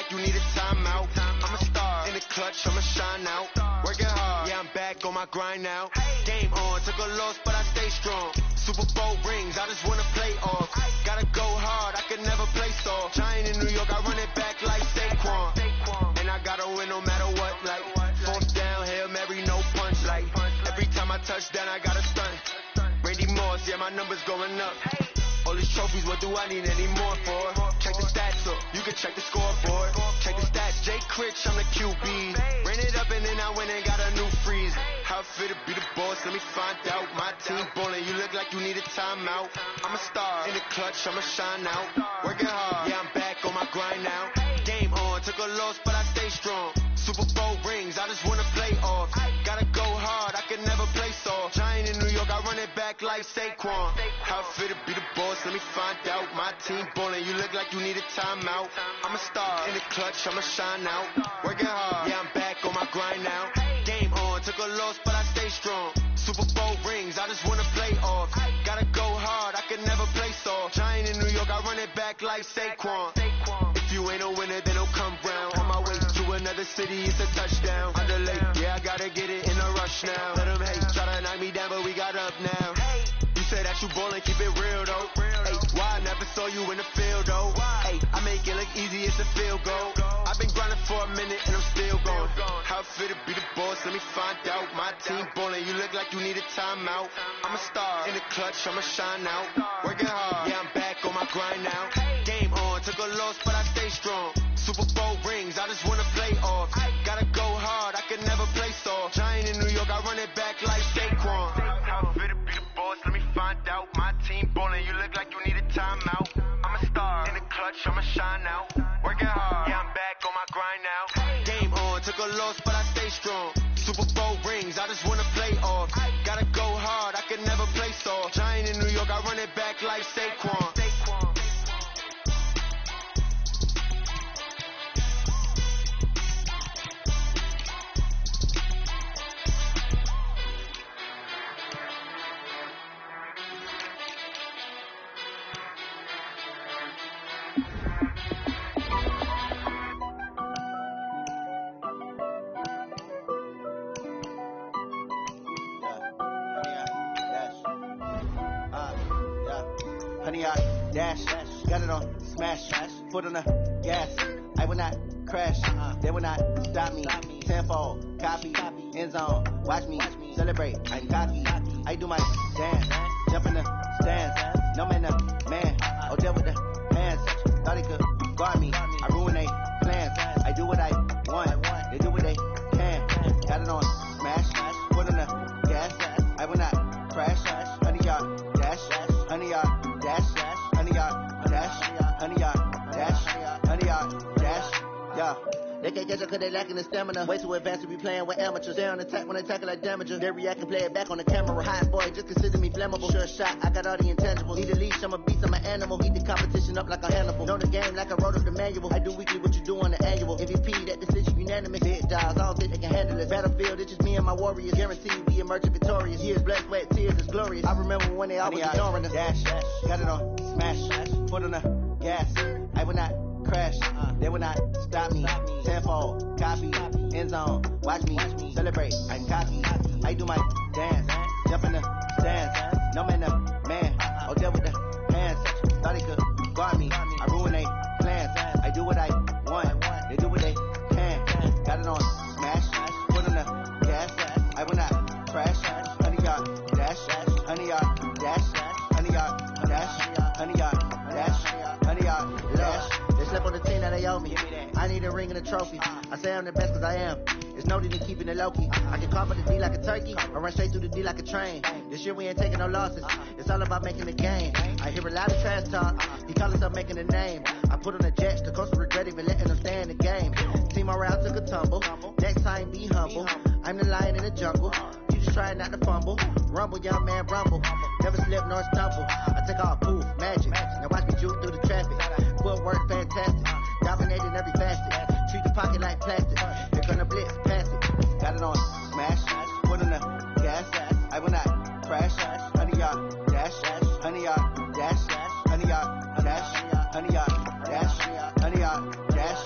like you need a timeout. I'm a star in the clutch, I'ma shine out. Working hard, yeah, I'm back on my grind now. Game on, took a loss, but I stay strong. Super Bowl rings, I just wanna play off. Gotta go hard, I can never play soft. Giant in New York, I run it back like Saquon. And I gotta win no matter what, like fourth down, Hail Mary, no punch. Like every time I touch down, I gotta stunt. Randy Moss, yeah, my numbers going up. All these trophies, what do I need any more for? Check the stats up, you can check the scoreboard. Check the stats, Jay Critch, I'm the QB. Ran it up and then I went and got a new freeze. How it feel to be the boss, let me find out. My team ballin', you look like you need a timeout. I'm a star, in the clutch, I'ma shine out. Working hard, yeah, I'm back on my grind now. Game on, took a loss, but I stay strong. Super Bowl rings, I just wanna play off. Gotta go hard, I can never play soft. Giant in New York, I run it back like Saquon. How it feel to be the boss, let me find out. My team ballin', you look like you need a timeout. I'm a star, in the clutch, I'ma shine out. Working hard, yeah, I'm back on my grind now. Game on, took a loss, but I stay strong. Super Bowl rings, I just wanna play off. Gotta go hard, I can never play soft. Giant in New York, I run it back like Saquon. If you ain't a winner, then don't come round. On my way to another city, it's a touchdown. Underlay, yeah, I gotta get it in a rush now. Let them hate, try to knock me down, but we got up now. You say that you ballin', keep it real though. Hey, why I never saw you in the field though? Hey, I make it look easy, it's a field goal. I've been grinding for a minute and I'm still going. How it feel to be the boss, let me find out. My team ballin', you look like you need a timeout. I'm a star, in the clutch, I'ma shine out. Working hard, yeah, I'm back on my grind now. Game on, took a loss, but I stay strong. Super Bowl rings, I just wanna play off. Gotta go hard, I can never play soft. Giant in New York, I run it back like Saquon. How it feel to be the boss, let me find out. My team ballin', you look like you need a timeout. I'm a star, in the clutch, I'ma shine out. Working hard, yeah, I'm back on my grind now. Game on, took a loss, but I stay strong. Super Bowl rings, I just wanna play off. Gotta go hard, I can never play soft. Giant in New York, I run it back like Saquon. Honey, I dash, got it on smash, foot on the gas. I will not crash, they will not stop me. Tenfold, copy, end zone, watch me celebrate. I'm cocky, I do my dance, jump in the stands. No man, the man, oh, deal with the hands. Thought he could guard me, I ruin they plans. I do what I want, they do what they can. Got it on smash, foot on the gas. I will not crash, honey, y'all dash, honey, y'all. Dash, honey yard, dash, honey yard, dash, honey yard, dash, yeah. They can't catch up cause they lacking the stamina. Way too advanced to be playing with amateurs. They on attack when they tackle like damagers. They react and play it back on the camera. Hot boy, just consider me flammable. Sure shot, I got all the intangibles. Need a leash, I'm a beast, I'm an animal. Heat the competition up like a Hannibal. Know the game like I wrote up the manual. I do weekly what you do on the annual. MVP, that decision unanimous. Big dogs, I don't think they can handle it. Battlefield, it's just me and my warriors. Guaranteed we emerge victorious. Years, blood, sweat, tears, it's glorious. I remember when they always ignoring us. Dash, got it on smash, foot on the gas. I will not crash, they will not stop me. Tenfold, copy, end zone, watch me celebrate. I'm cocky, I do my dance, jump in the stands. No man, the man, oh, deal with the hands. Thought he could guard me, I ruin they plans. I do what I want, they do what they can. Got it on smash, foot on the gas. I will not crash, honey yard, dash, honey yard, dash, honey yard, dash, honey yard, dash, honey yard, dash. They slept on the team that they owe me. I need a ring and a trophy. I say I'm the best cause I am. There's no need in keeping it low-key. I can carve the D like a turkey or run straight through the D like a train. This year we ain't taking no losses. It's all about making the game. I hear a lot of trash talk. He call himself making a name. I put on the jets. The coach will regret even letting them stay in the game. Team around took a tumble. Next time be humble. I'm the lion in the jungle. You just try not to fumble. Rumble, young man, rumble. Never slip nor stumble. I take all poof, magic. Now watch me juke through the traffic. Footwork fantastic. Dominating every facet. Treat the pocket like plastic. They're gonna blitz, pass it. Got it on smash. Foot on the gas. I will not crash. Honey yard, dash. Honey yard, dash. Honey yard, dash. Honey yard, dash. Honey yard, dash.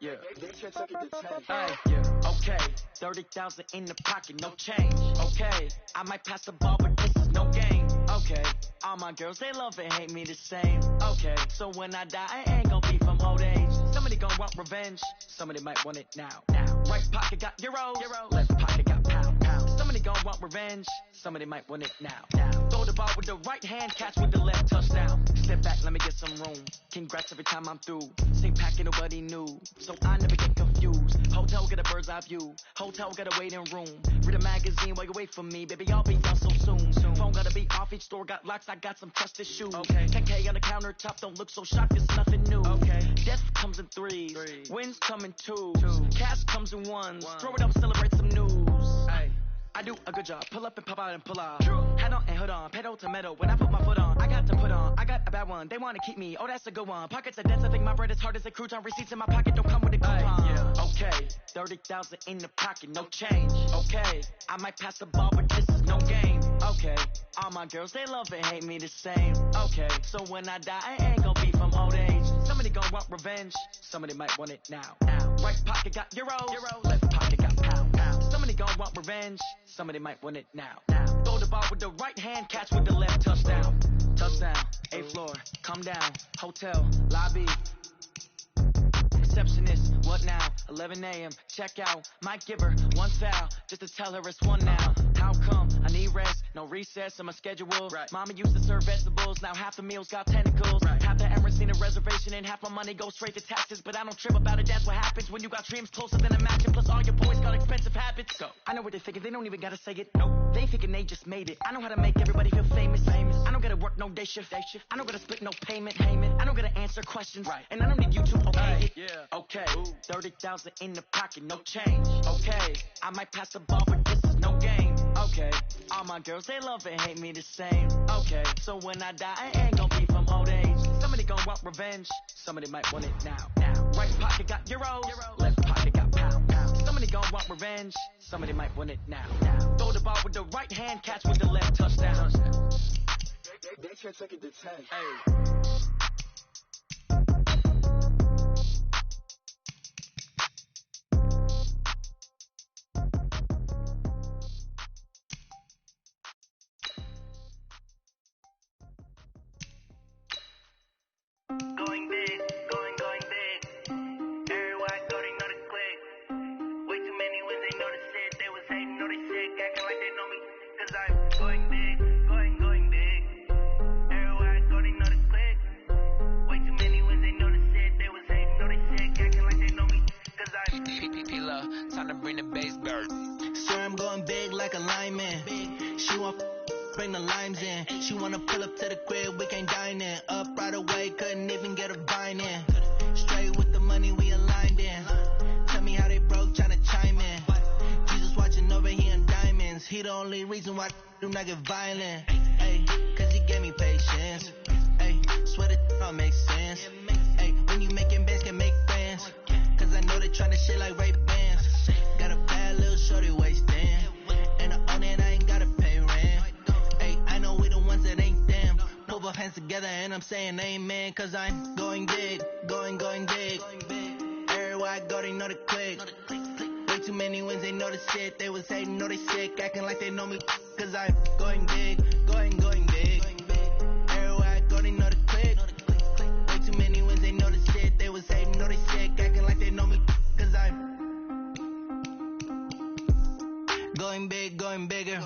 Yeah. Hey, yeah. Okay, 30,000 in the pocket, no change. Okay, I might pass the ball, but this is no game. Okay, all my girls, they love and hate me the same. Okay, so when I die, I ain't gon' be from old age. Somebody gon' want revenge, somebody might want it now. Right pocket got euros, left pocket got pound. Somebody gon' want revenge, somebody might want it now. Throw the ball with the right hand, catch with the left, touchdown. Step back, let me get some room. Congrats every time I'm through. Same packet, nobody knew, so I never get confused. Hotel get a bird's eye view, hotel got a waiting room. Read a magazine while you wait for me, baby, I'll be down so soon. Phone gotta be off, each store got locks, I got some trusted shoes. Okay. 10K on the countertop, don't look so shocked, it's nothing new. Okay. Death comes in threes, wins come in twos, cash comes in ones. Throw it up, celebrate some news. Hey. I do a good job, pull up and pop out and pull out. Head on and hood on, pedal to metal. When I put my foot on, I got to put on. I got a bad one, they wanna keep me, oh that's a good one. Pockets are dense, I think my bread is hard as a crouton. Receipts in my pocket don't come with a coupon. Yeah. Okay, 30,000 in the pocket, no change. Okay, I might pass the ball, but this is no game. Okay, all my girls, they love and hate me the same. Okay, so when I die, I ain't gon' be from old age. Somebody gon' want revenge, somebody might want it now. Right pocket got euros, left pocket got pound. Somebody gon' want revenge, somebody might want it now. Throw the ball with the right hand, catch with the left, touchdown. Touchdown, 8th floor, come down, hotel, lobby. Receptionist, what now? 11 a.m., check out. Might give her one foul, just to tell her it's one now. How come? I need rest, no recess in my schedule. Right. Mama used to serve vegetables, now half the meals got tentacles. Right. Half the Emirates seen a reservation and half my money goes straight to taxes. But I don't trip about it, that's what happens when you got dreams closer than a match. And plus all your boys got expensive habits. Go. I know what they're thinking, they don't even gotta say it. Nope. They thinking they just made it. I know how to make everybody feel famous. I don't gotta work no day shift. I don't gotta split no payment. I don't gotta answer questions. Right. And I don't need you to okay it. Yeah. Okay, 30,000 in the pocket, no change. Okay, I might pass the ball, but this is no game. Okay, all my girls, they love and hate me the same. Okay, so when I die, I ain't gon' be from old age. Somebody gon' want revenge, somebody might want it now. Right pocket got euros, left pocket got pound. Somebody gon' want revenge, somebody might want it now. Throw the ball with the right hand, catch with the left, touchdown. They can't take it to 10. Hey. Bring the limes in. She wanna pull up to the crib, we can't dine in. Up right away, couldn't even get a vine in. Straight with the money, we aligned in. Tell me how they broke, tryna chime in. Jesus watching over here in diamonds. He the only reason why I do not get violent. Ay, cause he gave me patience. Ay, swear that all makes sense. Ay, when you making bands, can make friends. Cause I know they tryna shit like Ray Bans. Got a bad little shorty wasting. And I own it, I ain't gotta pay rent. I know we the ones that ain't them. Pull both hands together and I'm saying amen. Cause I'm going big, going big. Everywhere I go, they know the click. Way too many wins, they know the shit. They was hating, know they sick, acting like they know me. Cause I'm going big, going big. Everywhere I go, they know the click. Way too many wins, they know the shit. They was hating, know they sick, acting like they know me. Cause I'm going big, going bigger.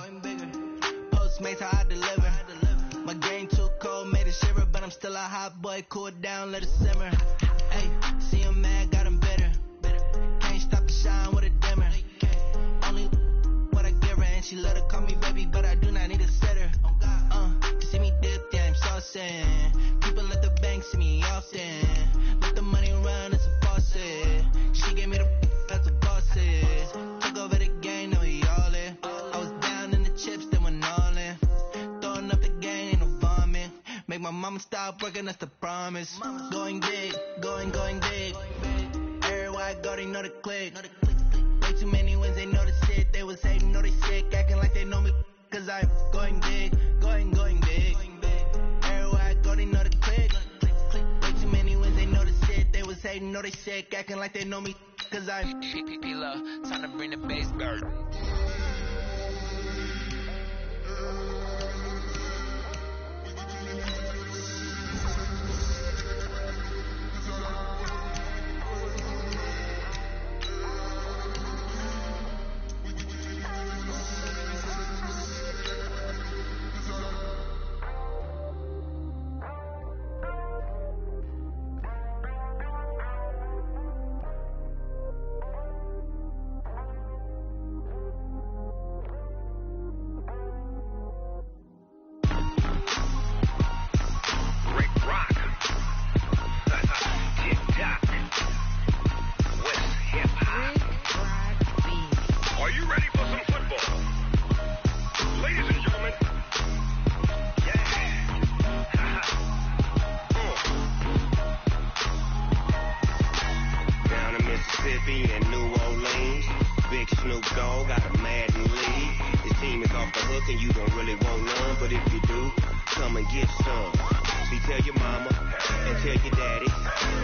Postmates how I deliver. My game too cold, made it shiver, but I'm still a hot boy. Cool it down, let it simmer. Hey, see him mad, got him bitter. Can't stop the shine with a dimmer. Only what I give her, and she let her call me baby, but I do not need a sitter. See me dip, yeah, I'm saucing. People at the bank see me often. Let the money run, it's a faucet. She gave me the that's a bosses. Took over the game, now we all in. I was down in the chips, then went all in. Throwing up the game, ain't no vomit. Make my mama stop working, that's the promise. Going big, going big. Everywhere I go, they know the click. Way too many wins, they know the shit. They was hating, know they sick, acting like they know me. Cause I'm going big, going big. Everywhere I go, they know the click. Way too many wins, they know the shit. They was hating. they know they sick, acting like they know me, cause I'm P-Love, time to bring the bass back. And New Orleans, Big Snoop Dogg got a Madden lead. His team is off the hook and you don't really want none, but if you do, come and get some. See, tell your mama and tell your daddy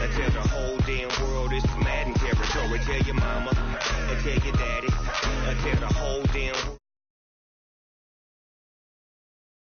and tell the whole damn world this is Madden territory. Tell your mama and tell your daddy and tell the whole damn world.